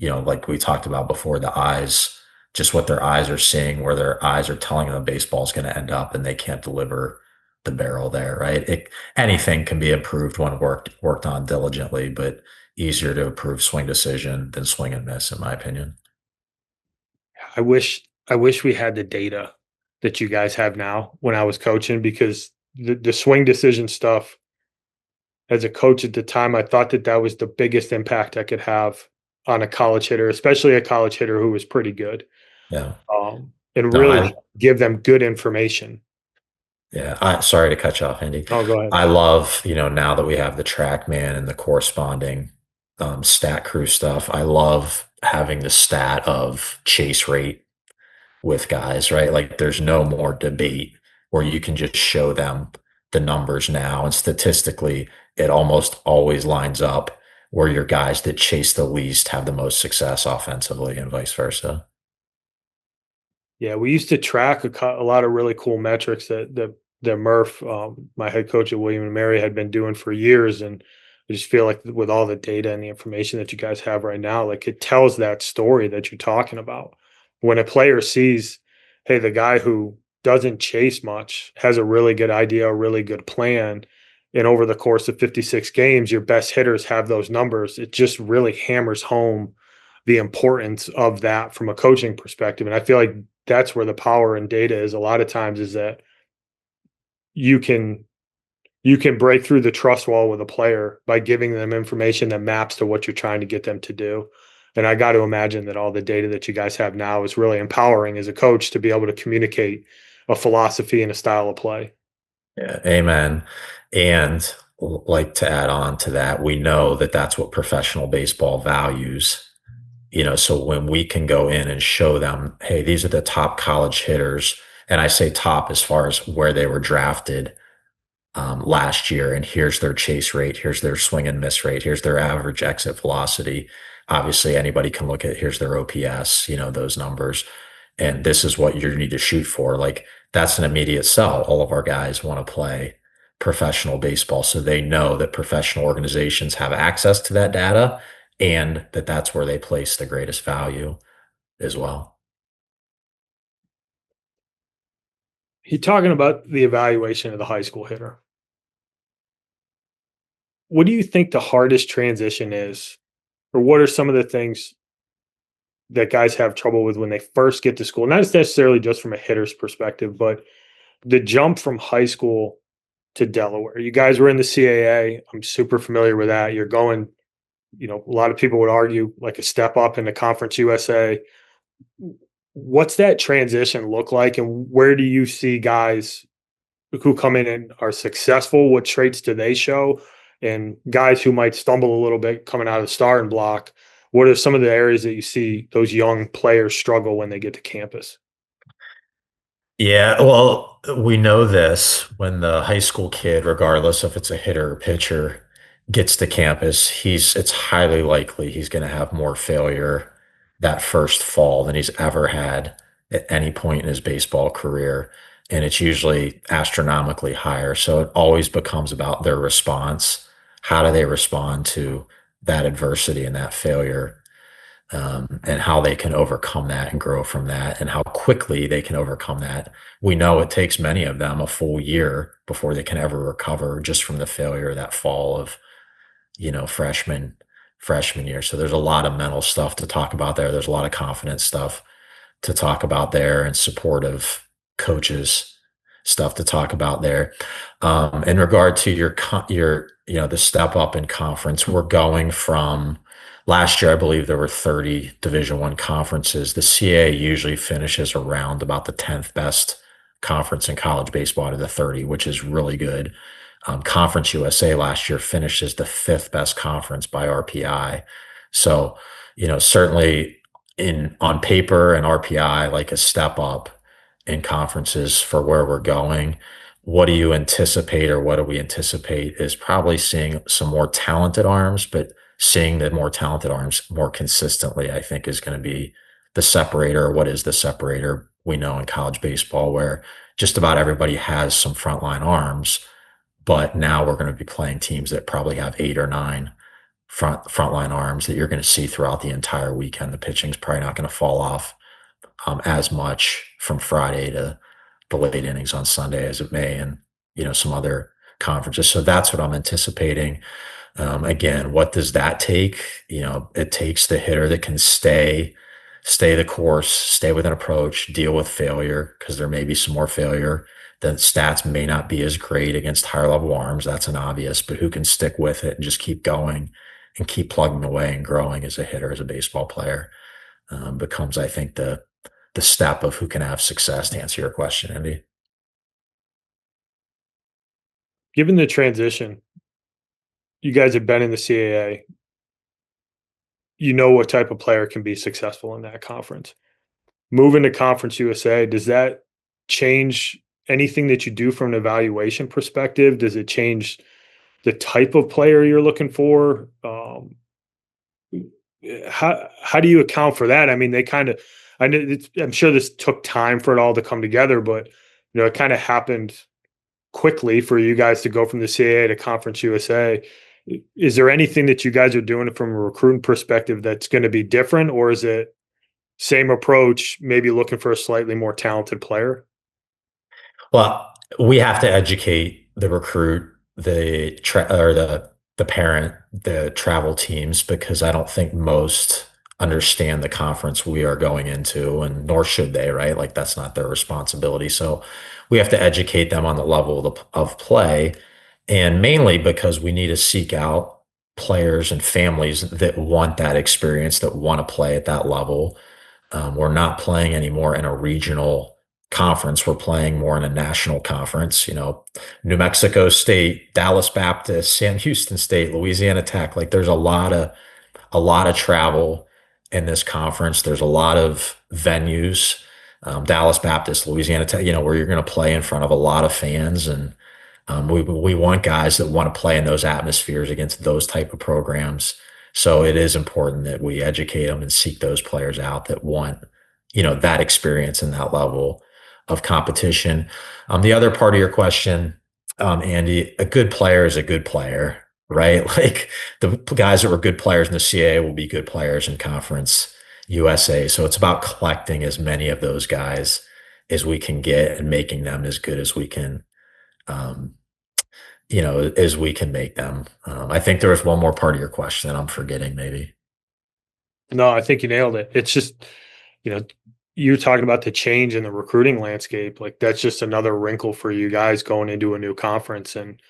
like we talked about before, the eyes, just what their eyes are seeing, where their eyes are telling them the baseball is going to end up and they can't deliver the barrel there, right? Anything can be improved when worked on diligently, but easier to improve swing decision than swing and miss, in my opinion. I wish we had the data that you guys have now when I was coaching, because the swing decision stuff, as a coach at the time, I thought that that was the biggest impact I could have on a college hitter, especially a college hitter who was pretty good, Yeah. and No, really give them good information. sorry to cut you off, Andy. Oh, go ahead. I love, now that we have the TrackMan and the corresponding stat crew stuff, I love having the stat of chase rate with guys, right? Like there's no more debate where you can just show them the numbers now. And statistically, it almost always lines up where your guys that chase the least have the most success offensively and vice versa. Yeah, we used to track a lot of really cool metrics that Murph, my head coach at William and Mary, had been doing for years, and I just feel like with all the data and the information that you guys have right now, like it tells that story that you're talking about. When a player sees, hey, the guy who doesn't chase much has a really good idea, a really good plan, and over the course of 56 games, your best hitters have those numbers. It just really hammers home the importance of that from a coaching perspective. And I feel like that's where the power in data is a lot of times, is that you can you can break through the trust wall with a player by giving them information that maps to what you're trying to get them to do. And I got to imagine that all the data that you guys have now is really empowering as a coach to be able to communicate a philosophy and a style of play. Yeah, amen. And like to add on to that, we know that that's what professional baseball values. So when we can go in and show them, hey, these are the top college hitters, and I say top as far as where they were drafted last year, and here's their chase rate, here's their swing and miss rate, here's their average exit velocity. Obviously, anybody can look at here's their OPS, those numbers, and this is what you need to shoot for. Like that's an immediate sell. All of our guys want to play professional baseball, so they know that professional organizations have access to that data and that that's where they place the greatest value as well. You're talking about the evaluation of the high school hitter. What do you think the hardest transition is, or what are some of the things that guys have trouble with when they first get to school? Not necessarily just from a hitter's perspective, but the jump from high school to Delaware. You guys were in the CAA. I'm super familiar with that. You're going, a lot of people would argue like a step up in the Conference USA. What's that transition look like, and where do you see guys who come in and are successful? What traits do they show? And guys who might stumble a little bit coming out of the starting block, what are some of the areas that you see those young players struggle when they get to campus? Yeah, well, we know this when the high school kid, regardless if it's a hitter or pitcher, gets to campus, it's highly likely he's going to have more failure that first fall than he's ever had at any point in his baseball career. And it's usually astronomically higher. So it always becomes about their response. How do they respond to that adversity and that failure? And how they can overcome that and grow from that, and how quickly they can overcome that. We know it takes many of them a full year before they can ever recover just from the failure that fall of, freshman year. So there's a lot of mental stuff to talk about there. There's a lot of confidence stuff to talk about there, and supportive coaches stuff to talk about there. In regard to the step up in conference, we're going from last year, I believe there were 30 Division I conferences. The CA usually finishes around about the 10th best conference in college baseball out of the 30, which is really good. Conference USA last year finished as the fifth best conference by RPI. So, certainly on paper and RPI, like a step up in conferences for where we're going. What do you anticipate, or what do we anticipate, is probably seeing some more talented arms, but seeing the more talented arms more consistently, I think is going to be the separator. What is the separator? We know in college baseball where just about everybody has some frontline arms, but now we're going to be playing teams that probably have 8 or 9 frontline arms that you're going to see throughout the entire weekend. The pitching's probably not going to fall off as much from Friday to the late innings on Sunday as it may in some other conferences. So that's what I'm anticipating. Again, what does that take? It takes the hitter that can stay the course, stay with an approach, deal with failure, because there may be some more failure. The stats may not be as great against higher level arms. That's an obvious, but who can stick with it and just keep going and keep plugging away and growing as a hitter, as a baseball player, becomes, I think, the step of who can have success, to answer your question, Andy. Given the transition, you guys have been in the CAA. You know what type of player can be successful in that conference. Moving to Conference USA, does that change anything that you do from an evaluation perspective? Does it change the type of player you're looking for? How do you account for that? I mean, I'm sure this took time for it all to come together, but it kind of happened quickly for you guys to go from the CAA to Conference USA. Is there anything that you guys are doing from a recruiting perspective that's going to be different, or is it same approach, maybe looking for a slightly more talented player? Well, we have to educate the recruit, the parent, the travel teams, because I don't think most understand the conference we are going into, and nor should they, right? Like that's not their responsibility. So we have to educate them on the level of play, and mainly because we need to seek out players and families that want that experience, that want to play at that level. We're not playing anymore in a regional conference. We're playing more in a national conference. New Mexico State, Dallas Baptist, Sam Houston State, Louisiana Tech. Like there's a lot of travel in this conference. There's a lot of venues, Dallas Baptist, Louisiana Tech, where you're going to play in front of a lot of fans. And we want guys that want to play in those atmospheres against those type of programs. So it is important that we educate them and seek those players out that want, that experience and that level of competition. The other part of your question, Andy, a good player is a good player, right? Like the guys that were good players in the CAA will be good players in Conference USA. So it's about collecting as many of those guys as we can get and making them as good as we can, as we can make them. I think there was one more part of your question that I'm forgetting, maybe. No, I think you nailed it. It's just, you're talking about the change in the recruiting landscape. Like that's just another wrinkle for you guys going into a new conference. And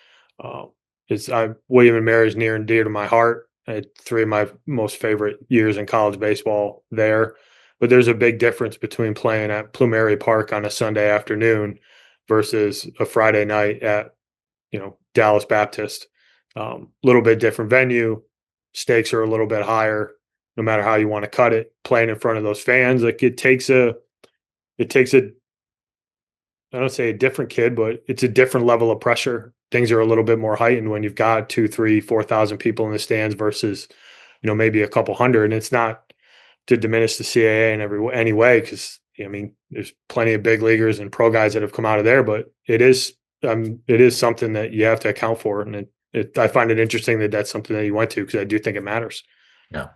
William and Mary is near and dear to my heart. I had 3 of my most favorite years in college baseball there. But there's a big difference between playing at Plumeria Park on a Sunday afternoon versus a Friday night at, Dallas Baptist. Little bit different venue. Stakes are a little bit higher, no matter how you want to cut it. Playing in front of those fans, like it takes a I don't say a different kid, but it's a different level of pressure. Things are a little bit more heightened when you've got 2, 3, 4,000 people in the stands versus, maybe a couple hundred. And it's not to diminish the CAA in any way, because there's plenty of big leaguers and pro guys that have come out of there, but it is something that you have to account for. And I find it interesting that that's something that you went to, because I do think it matters. Yeah.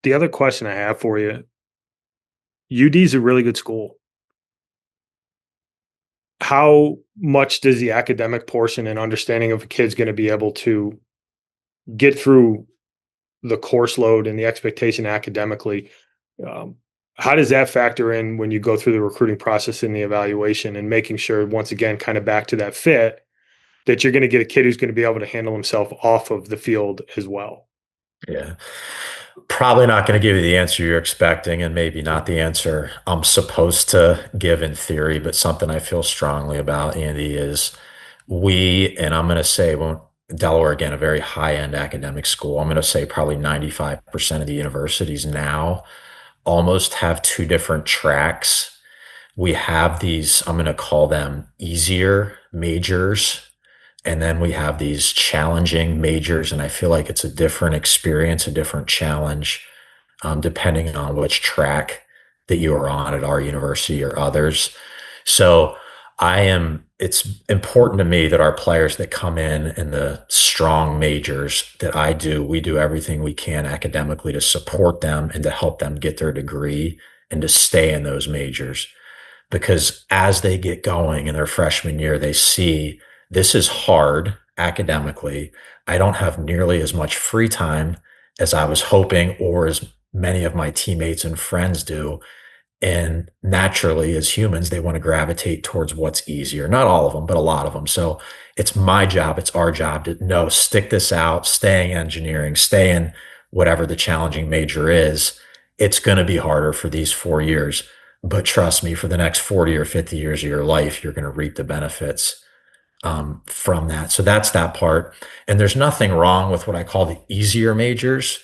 The other question I have for you, UD is a really good school. How much does the academic portion and understanding of a kid's going to be able to get through the course load and the expectation academically? How does that factor in when you go through the recruiting process and the evaluation, and making sure, once again, kind of back to that fit, that you're going to get a kid who's going to be able to handle himself off of the field as well? Yeah. Probably not going to give you the answer you're expecting, and maybe not the answer I'm supposed to give in theory, but something I feel strongly about, Andy, is and I'm going to say, Delaware, again, a very high-end academic school. I'm going to say probably 95% of the universities now almost have 2 different tracks we have these, I'm going to call them easier majors, and then we have these challenging majors. And I feel like it's a different experience, a different challenge, depending on which track that you are on at our university or others. So it's important to me that our players that come in the strong majors that we do everything we can academically to support them and to help them get their degree and to stay in those majors. Because as they get going in their freshman year, they see this is hard academically. I don't have nearly as much free time as I was hoping, or as many of my teammates and friends do. And naturally, as humans, they want to gravitate towards what's easier. Not all of them, but a lot of them. So it's my job, it's our job to know, stick this out, stay in engineering, stay in whatever the challenging major is. It's going to be harder for these 4 years. But trust me, for the next 40 or 50 years of your life, you're going to reap the benefits from that. So that's that part. And there's nothing wrong with what I call the easier majors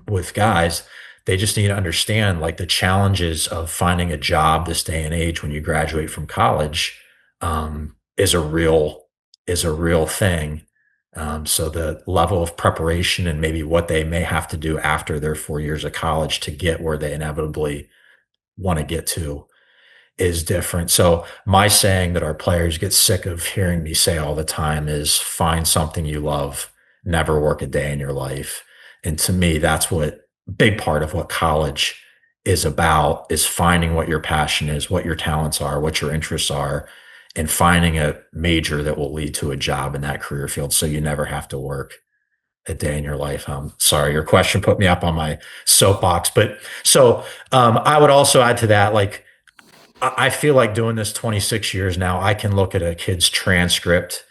with guys. They just need to understand like the challenges of finding a job this day and age when you graduate from college is a real thing. So the level of preparation and maybe what they may have to do after their 4 years of college to get where they inevitably want to get to is different. So my saying that our players get sick of hearing me say all the time is find something you love, never work a day in your life. And to me, that's what big part of what college is about, is finding what your passion is, what your talents are, what your interests are, and finding a major that will lead to a job in that career field. So you never have to work a day in your life. Sorry, your question put me up on my soapbox, but so I would also add to that, like, I feel like doing this 26 years now, I can look at a kid's transcript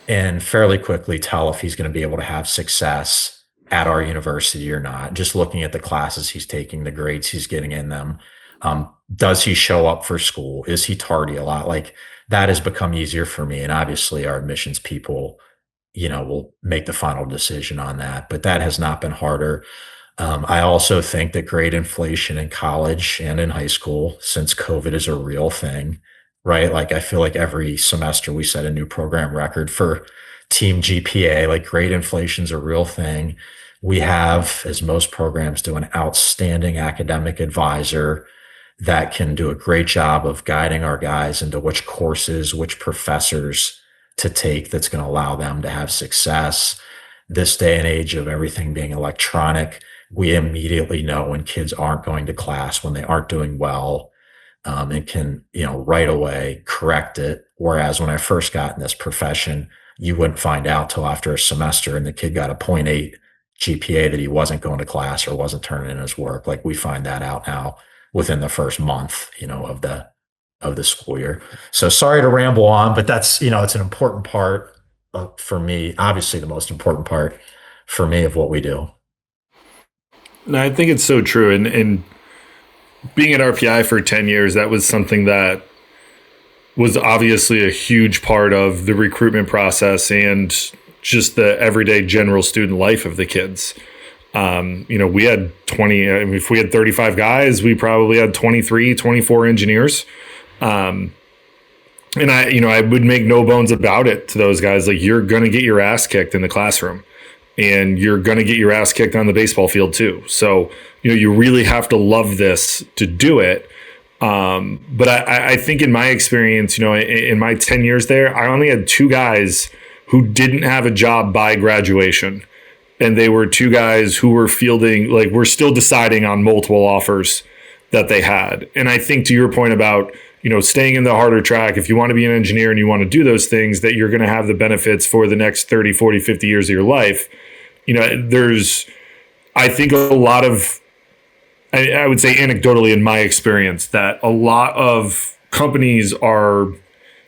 and fairly quickly tell if he's going to be able to have success at our university or not. Just looking at the classes he's taking, the grades he's getting in them. Does he show up for school? Is he tardy a lot? Like that has become easier for me. And obviously our admissions people, will make the final decision on that, but that has not been harder. I also think that grade inflation in college and in high school, since COVID is a real thing, right? Like I feel like every semester we set a new program record for team GPA, like grade inflation's a real thing. We have, as most programs do, an outstanding academic advisor that can do a great job of guiding our guys into which courses, which professors to take that's going to allow them to have success. This day and age of everything being electronic, we immediately know when kids aren't going to class, when they aren't doing well, and can, right away correct it. Whereas when I first got in this profession, you wouldn't find out till after a semester and the kid got a 0.8 GPA that he wasn't going to class or wasn't turning in his work. Like we find that out now within the first month, of the school year. So sorry to ramble on, but that's, it's an important part for me, obviously the most important part for me of what we do. No, I think it's so true. And being at RPI for 10 years, that was something that was obviously a huge part of the recruitment process and just the everyday general student life of the kids. We had 20, if we had 35 guys, we probably had 23, 24 engineers. And I would make no bones about it to those guys. Like, you're going to get your ass kicked in the classroom and you're going to get your ass kicked on the baseball field too. So, you really have to love this to do it. But I think in my experience, in my 10 years there, I only had 2 guys who didn't have a job by graduation. And they were 2 guys who were fielding, like, we're still deciding on multiple offers that they had. And I think to your point about, staying in the harder track, if you want to be an engineer and you want to do those things, that you're going to have the benefits for the next 30, 40, 50 years of your life. There's, I think, a lot of, I would say anecdotally in my experience, that a lot of companies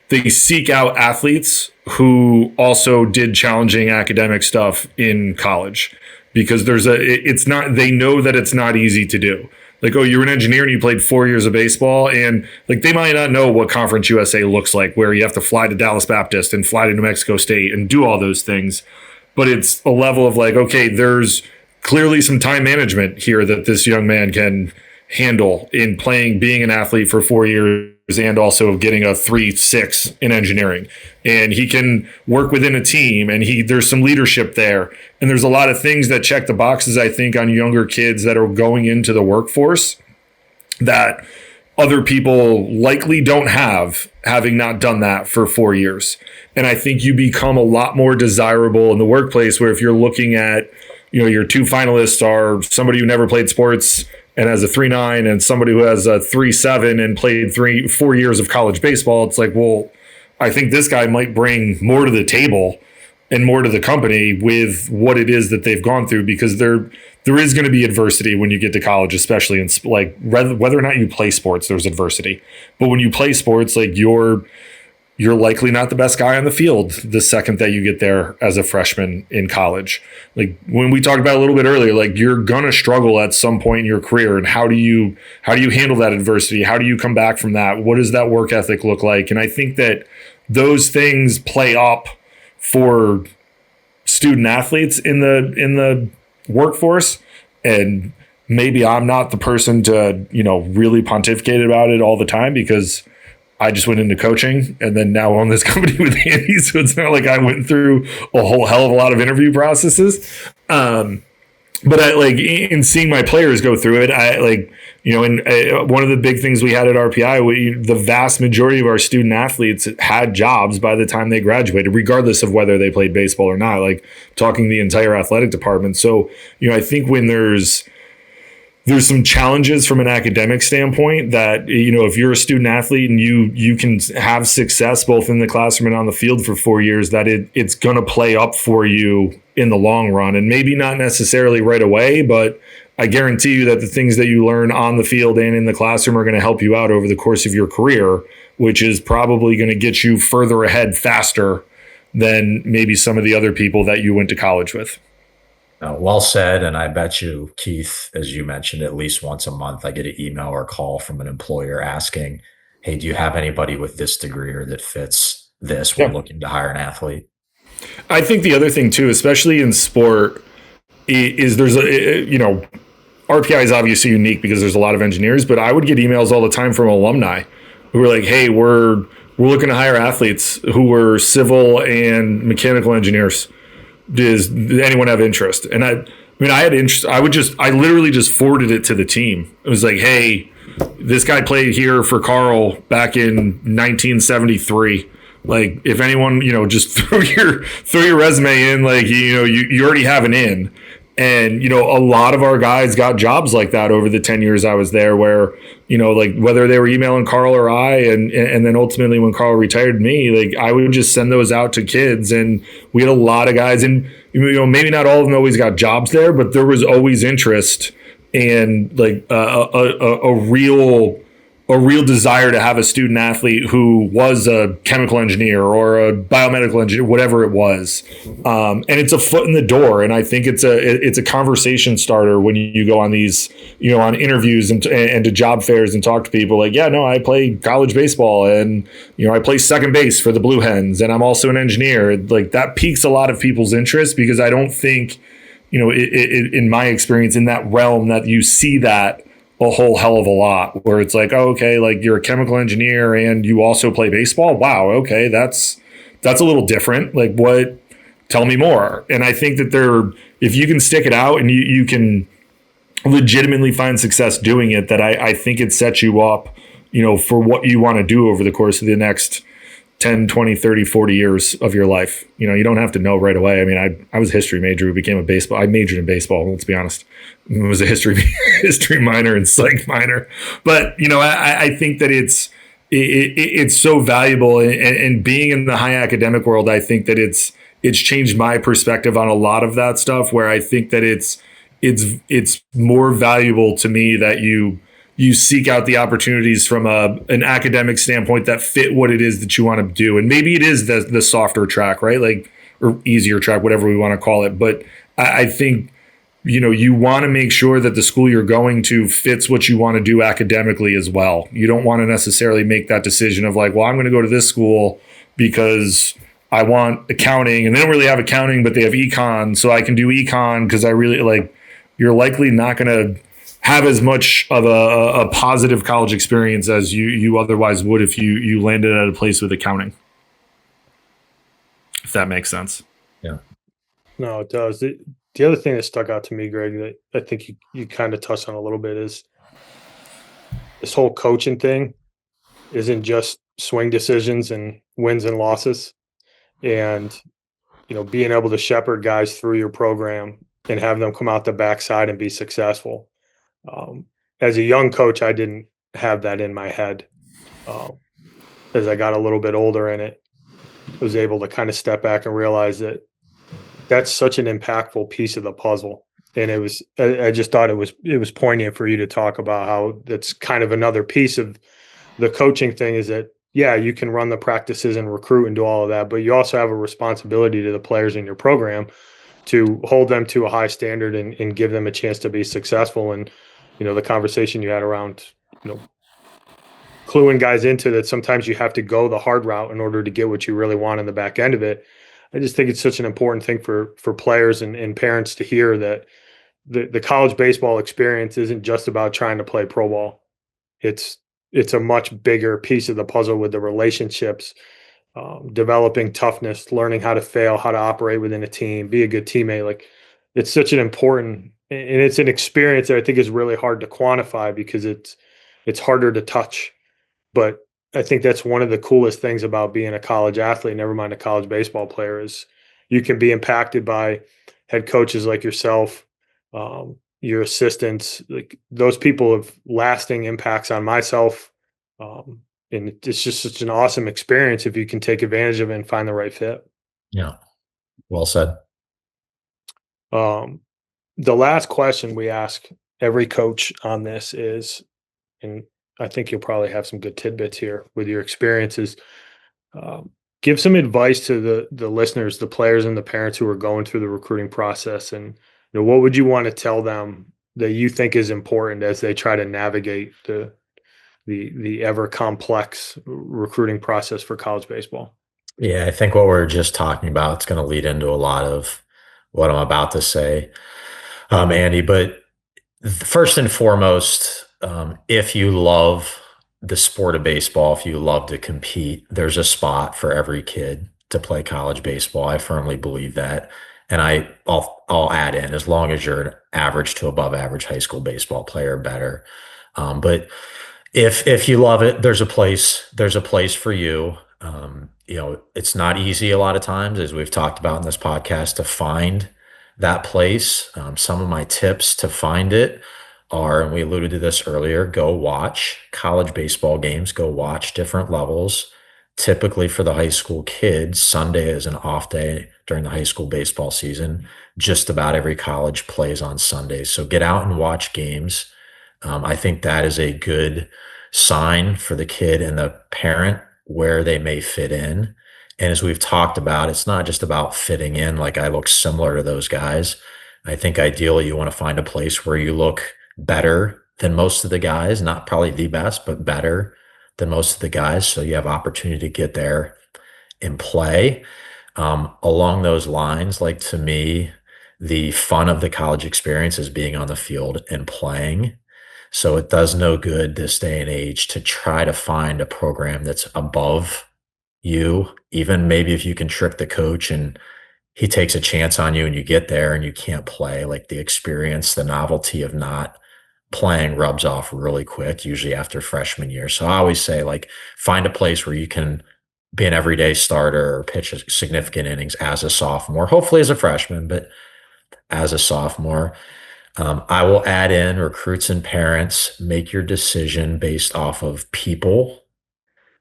they seek out athletes who also did challenging academic stuff in college, because they know that it's not easy to do. Like, oh, you're an engineer and you played 4 years of baseball, and like they might not know what Conference USA looks like, where you have to fly to Dallas Baptist and fly to New Mexico State and do all those things. But it's a level of like, okay, there's clearly some time management here that this young man can handle in being an athlete for 4 years and also getting a 3.6 in engineering. And he can work within a team, and there's some leadership there. And there's a lot of things that check the boxes, I think, on younger kids that are going into the workforce that other people likely don't have, having not done that for 4 years. And I think you become a lot more desirable in the workplace, where if you're looking at, your 2 finalists are somebody who never played sports and has a 3.9 and somebody who has a 3.7 and played 4 years of college baseball. It's like, well, I think this guy might bring more to the table and more to the company with what it is that they've gone through, because there is going to be adversity when you get to college, especially in whether or not you play sports, there's adversity. But when you play sports, like you're likely not the best guy on the field the second that you get there as a freshman in college. Like when we talked about a little bit earlier, like you're gonna struggle at some point in your career, and how do you handle that adversity? How do you come back from that? What does that work ethic look like? And I think that those things play up for student athletes in the workforce. And maybe I'm not the person to, really pontificate about it all the time, because I just went into coaching and then now own this company with Andy. So it's not like I went through a whole hell of a lot of interview processes. But I in seeing my players go through it, and one of the big things we had at RPI, the vast majority of our student athletes had jobs by the time they graduated, regardless of whether they played baseball or not, like talking the entire athletic department. So, I think when there's some challenges from an academic standpoint that, if you're a student athlete and you can have success both in the classroom and on the field for 4 years, that it's going to play up for you in the long run. And maybe not necessarily right away, but I guarantee you that the things that you learn on the field and in the classroom are going to help you out over the course of your career, which is probably going to get you further ahead faster than maybe some of the other people that you went to college with. Well said. And I bet you, Keith, as you mentioned, at least once a month, I get an email or call from an employer asking, hey, do you have anybody with this degree or that fits this? We're looking to hire an athlete. I think the other thing too, especially in sport, is there's RPI is obviously unique because there's a lot of engineers, but I would get emails all the time from alumni who were like, hey, we're looking to hire athletes who were civil and mechanical engineers. Does anyone have interest? And I had interest. I literally just forwarded it to the team. It was like, hey, this guy played here for Carl back in 1973. Like, if anyone, just throw your resume in, like, you already have an in. And, a lot of our guys got jobs like that over the 10 years I was there, where, like whether they were emailing Carl or I, and then ultimately when Carl retired me, like I would just send those out to kids. And we had a lot of guys, and, maybe not all of them always got jobs there, but there was always interest and like a real desire to have a student athlete who was a chemical engineer or a biomedical engineer, whatever it was. And it's a foot in the door. And I think it's a conversation starter when you go on these, on interviews and to job fairs and talk to people like, yeah, no, I play college baseball and, I play second base for the Blue Hens and I'm also an engineer. Like that piques a lot of people's interest, because I don't think, in my experience in that realm, that you see that a whole hell of a lot, where it's like, oh, okay, like you're a chemical engineer and you also play baseball. Wow. Okay. That's a little different. Like what, tell me more. And I think that if you can stick it out and you can legitimately find success doing it, that I think it sets you up, for what you want to do over the course of the next 10, 20, 30, 40 years of your life. You don't have to know right away. I mean, I was a history major who became I majored in baseball. Let's be honest. It was a history minor and psych minor. But, I think that it's so valuable, and being in the high academic world, I think that it's changed my perspective on a lot of that stuff, where I think that it's more valuable to me that you seek out the opportunities from an academic standpoint that fit what it is that you want to do. And maybe it is the softer track, right? Like, or easier track, whatever we want to call it. But I think, you want to make sure that the school you're going to fits what you want to do academically as well. You don't want to necessarily make that decision of like, well, I'm going to go to this school because I want accounting, and they don't really have accounting, but they have econ. So I can do econ because I really like, you're likely not going to have as much of a positive college experience as you otherwise would if you landed at a place with accounting. If that makes sense. Yeah. No, it does. The other thing that stuck out to me, Greg, that I think you kind of touched on a little bit is this whole coaching thing isn't just swing decisions and wins and losses. And, being able to shepherd guys through your program and have them come out the backside and be successful. As a young coach, I didn't have that in my head. As I got a little bit older in it, I was able to kind of step back and realize that that's such an impactful piece of the puzzle. And I just thought it was poignant for you to talk about how that's kind of another piece of the coaching thing is that, yeah, you can run the practices and recruit and do all of that, but you also have a responsibility to the players in your program to hold them to a high standard and give them a chance to be successful. And, the conversation you had around, cluing guys into that sometimes you have to go the hard route in order to get what you really want in the back end of it. I just think it's such an important thing for players and parents to hear that the college baseball experience isn't just about trying to play pro ball. It's a much bigger piece of the puzzle with the relationships, developing toughness, learning how to fail, how to operate within a team, be a good teammate. Like it's such an important, and it's an experience that I think is really hard to quantify because it's harder to touch. But I think that's one of the coolest things about being a college athlete, never mind a college baseball player, is you can be impacted by head coaches like yourself, your assistants. Like those people have lasting impacts on myself. And it's just such an awesome experience if you can take advantage of it and find the right fit. Yeah. Well said. The last question we ask every coach on this is, and I think you'll probably have some good tidbits here with your experiences. Give some advice to the listeners, the players and the parents who are going through the recruiting process. And what would you want to tell them that you think is important as they try to navigate the ever complex recruiting process for college baseball? Yeah, I think what we're just talking about is going to lead into a lot of what I'm about to say, Andy. But first and foremost, if you love the sport of baseball, if you love to compete, there's a spot for every kid to play college baseball. I firmly believe that. And I'll add in, as long as you're an average to above average high school baseball player, better. But if you love it, there's a place for you. It's not easy a lot of times, as we've talked about in this podcast, to find that place. Some of my tips to find it are, and we alluded to this earlier, go watch college baseball games, go watch different levels. Typically for the high school kids, Sunday is an off day during the high school baseball season. Just about every college plays on Sundays. So get out and watch games. I think that is a good sign for the kid and the parent where they may fit in. And as we've talked about, it's not just about fitting in, like I look similar to those guys. I think ideally you want to find a place where you look better than most of the guys, not probably the best, but better than most of the guys. So you have opportunity to get there and play. Along those lines, like to me, the fun of the college experience is being on the field and playing. So it does no good this day and age to try to find a program that's above you, even maybe if you can trick the coach and he takes a chance on you and you get there and you can't play. Like the experience, the novelty of not playing rubs off really quick, usually after freshman year. So I always say, like, find a place where you can be an everyday starter or pitch significant innings as a sophomore, hopefully as a freshman, but as a sophomore. I will add in recruits and parents, make your decision based off of people,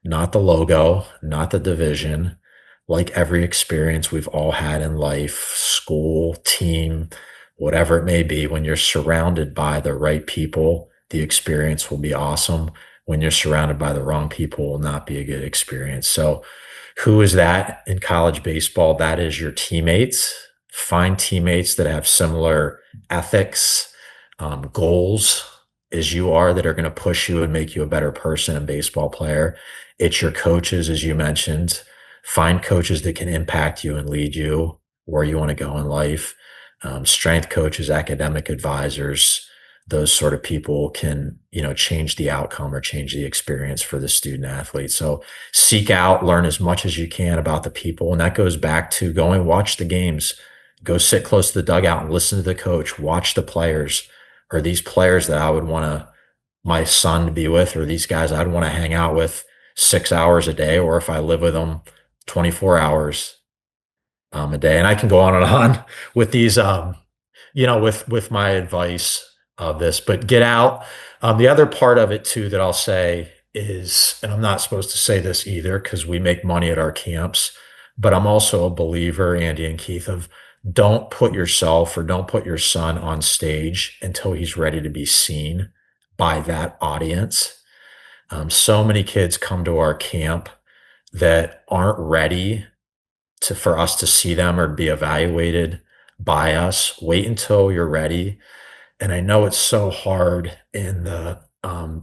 not the logo, not the division. Like every experience we've all had in life, school, team, whatever it may be, when you're surrounded by the right people, the experience will be awesome. When you're surrounded by the wrong people, it will not be a good experience. So who is that in college baseball? That is your teammates. Find teammates that have similar ethics, goals as you are, that are going to push you and make you a better person and baseball player. It's your coaches, as you mentioned. Find coaches that can impact you and lead you where you want to go in life. Strength coaches, academic advisors, those sort of people can, change the outcome or change the experience for the student athlete. So seek out, learn as much as you can about the people. And that goes back to going watch the games, go sit close to the dugout and listen to the coach, watch the players. Are these players that I would want my son to be with, or these guys I'd want to hang out with 6 hours a day, or if I live with them 24 hours a day. And I can go on and on with these, with my advice of this, but get out. The other part of it too that I'll say is, and I'm not supposed to say this either because we make money at our camps, but I'm also a believer, Andy and Keith, of don't put yourself or don't put your son on stage until he's ready to be seen by that audience. So many kids come to our camp that aren't ready for us to see them or be evaluated by us. Wait until you're ready. And I know it's so hard in the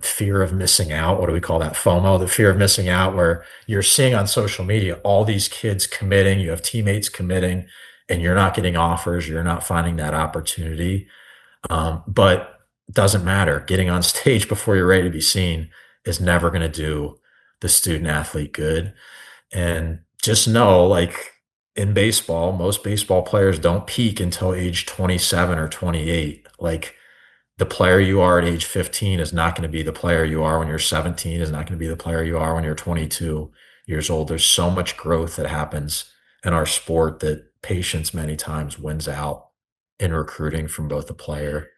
fear of missing out. What do we call that? FOMO, the fear of missing out, where you're seeing on social media all these kids committing, you have teammates committing, and you're not getting offers, you're not finding that opportunity. But it doesn't matter. Getting on stage before you're ready to be seen is never going to do the student athlete good. And just know, like in baseball, most baseball players don't peak until age 27 or 28. Like the player you are at age 15 is not going to be the player you are when you're 17, is not going to be the player you are when you're 22 years old. There's so much growth that happens in our sport that patience many times wins out in recruiting from both the player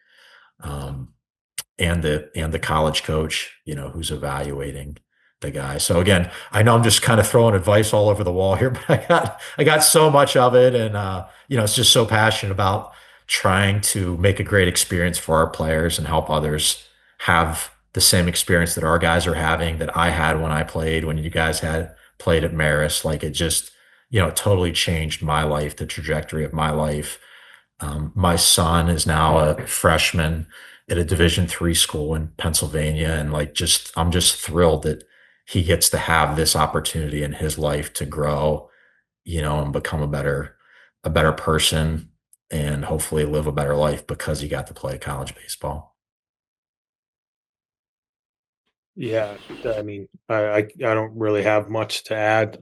and the college coach, who's evaluating the guy. So again, I know I'm just kind of throwing advice all over the wall here, but I got so much of it, and it's just so passionate about trying to make a great experience for our players and help others have the same experience that our guys are having, that I had when I played, when you guys had played at Marist. Like it just, totally changed my life, the trajectory of my life. My son is now a freshman at a Division III school in Pennsylvania, and I'm just thrilled that he gets to have this opportunity in his life to grow, and become a better person, and hopefully live a better life because he got to play college baseball. Yeah, I mean, I don't really have much to add.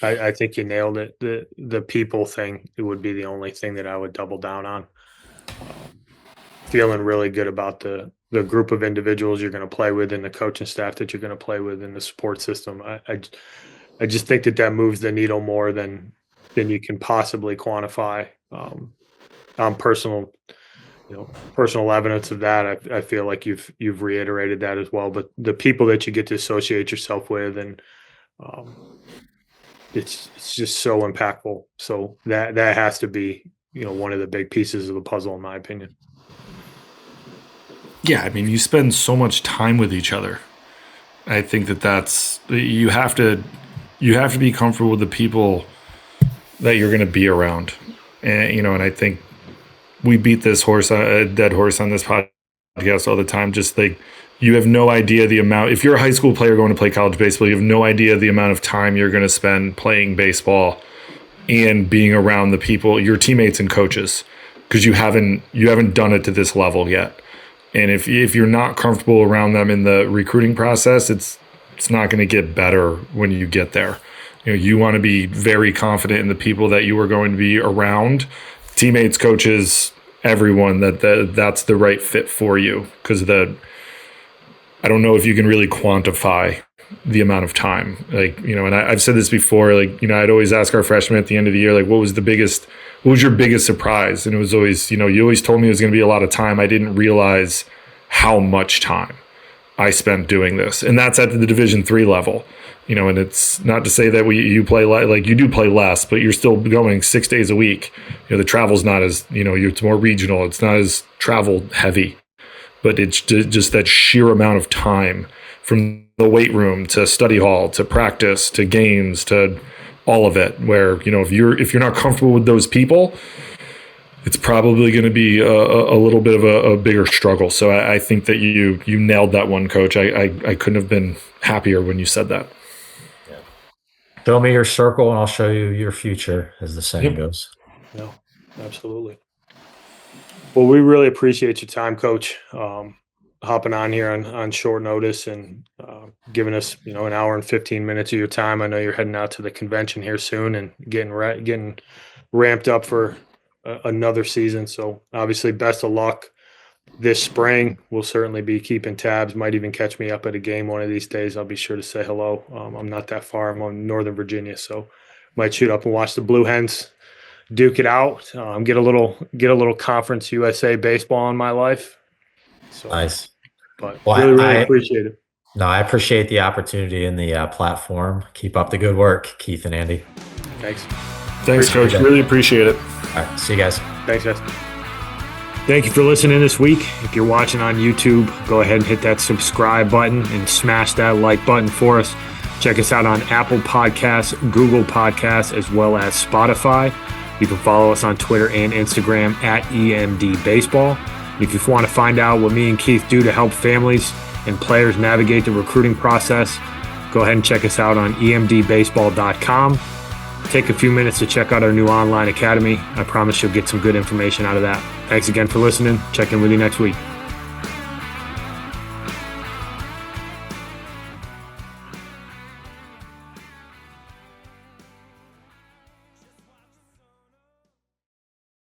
I think you nailed it. The people thing, it would be the only thing that I would double down on. Feeling really good about the group of individuals you're going to play with and the coaching staff that you're going to play with in the support system. I just think that moves the needle more than you can possibly quantify. On personal evidence of that, I feel like you've reiterated that as well. But the people that you get to associate yourself with, and it's just so impactful. So that has to be one of the big pieces of the puzzle, in my opinion. Yeah, I mean, you spend so much time with each other. I think that's you have to be comfortable with the people that you're going to be around, and I think we beat this a dead horse on this podcast all the time. Just like, you have no idea the amount. If you're a high school player going to play college baseball, you have no idea the amount of time you're going to spend playing baseball and being around the people, your teammates and coaches, because you haven't done it to this level yet. And if you're not comfortable around them in the recruiting process, it's not going to get better when you get there. You want to be very confident in the people that you are going to be around, teammates, coaches, everyone, that's the right fit for you. Because I don't know if you can really quantify the amount of time. And I've said this before, I'd always ask our freshmen at the end of the year, what was your biggest surprise? And it was always, you always told me it was going to be a lot of time. I didn't realize how much time I spent doing this. And that's at the Division III level, and it's not to say that you play you do play less, but you're still going 6 days a week. The travel's not as, it's more regional. It's not as travel heavy, but it's just that sheer amount of time from the weight room to study hall to practice to games to all of it, where if you're not comfortable with those people, it's probably going to be a little bit of a bigger struggle. So I think that you nailed that one, Coach. I couldn't have been happier when you said that. Yeah. Show me your circle and I'll show you your future, as the saying goes. No, absolutely. Well, we really appreciate your time, Coach. Hopping on here on short notice and giving us, an hour and 15 minutes of your time. I know you're heading out to the convention here soon and getting ramped up for another season. So obviously, best of luck this spring. We'll certainly be keeping tabs. Might even catch me up at a game one of these days. I'll be sure to say hello. I'm not that far. I'm on Northern Virginia, so might shoot up and watch the Blue Hens duke it out. Get a little Conference USA baseball in my life. So, Nice. But Well, really appreciate it. No, I appreciate the opportunity and the platform. Keep up the good work, Keith and Andy. Thanks. Thanks, Coach. Really appreciate it. All right. See you guys. Thanks, guys. Thank you for listening this week. If you're watching on YouTube, go ahead and hit that subscribe button and smash that like button for us. Check us out on Apple Podcasts, Google Podcasts, as well as Spotify. You can follow us on Twitter and Instagram at EMD Baseball. If you want to find out what me and Keith do to help families and players navigate the recruiting process, go ahead and check us out on emdbaseball.com. Take a few minutes to check out our new online academy. I promise you'll get some good information out of that. Thanks again for listening. Check in with you next week.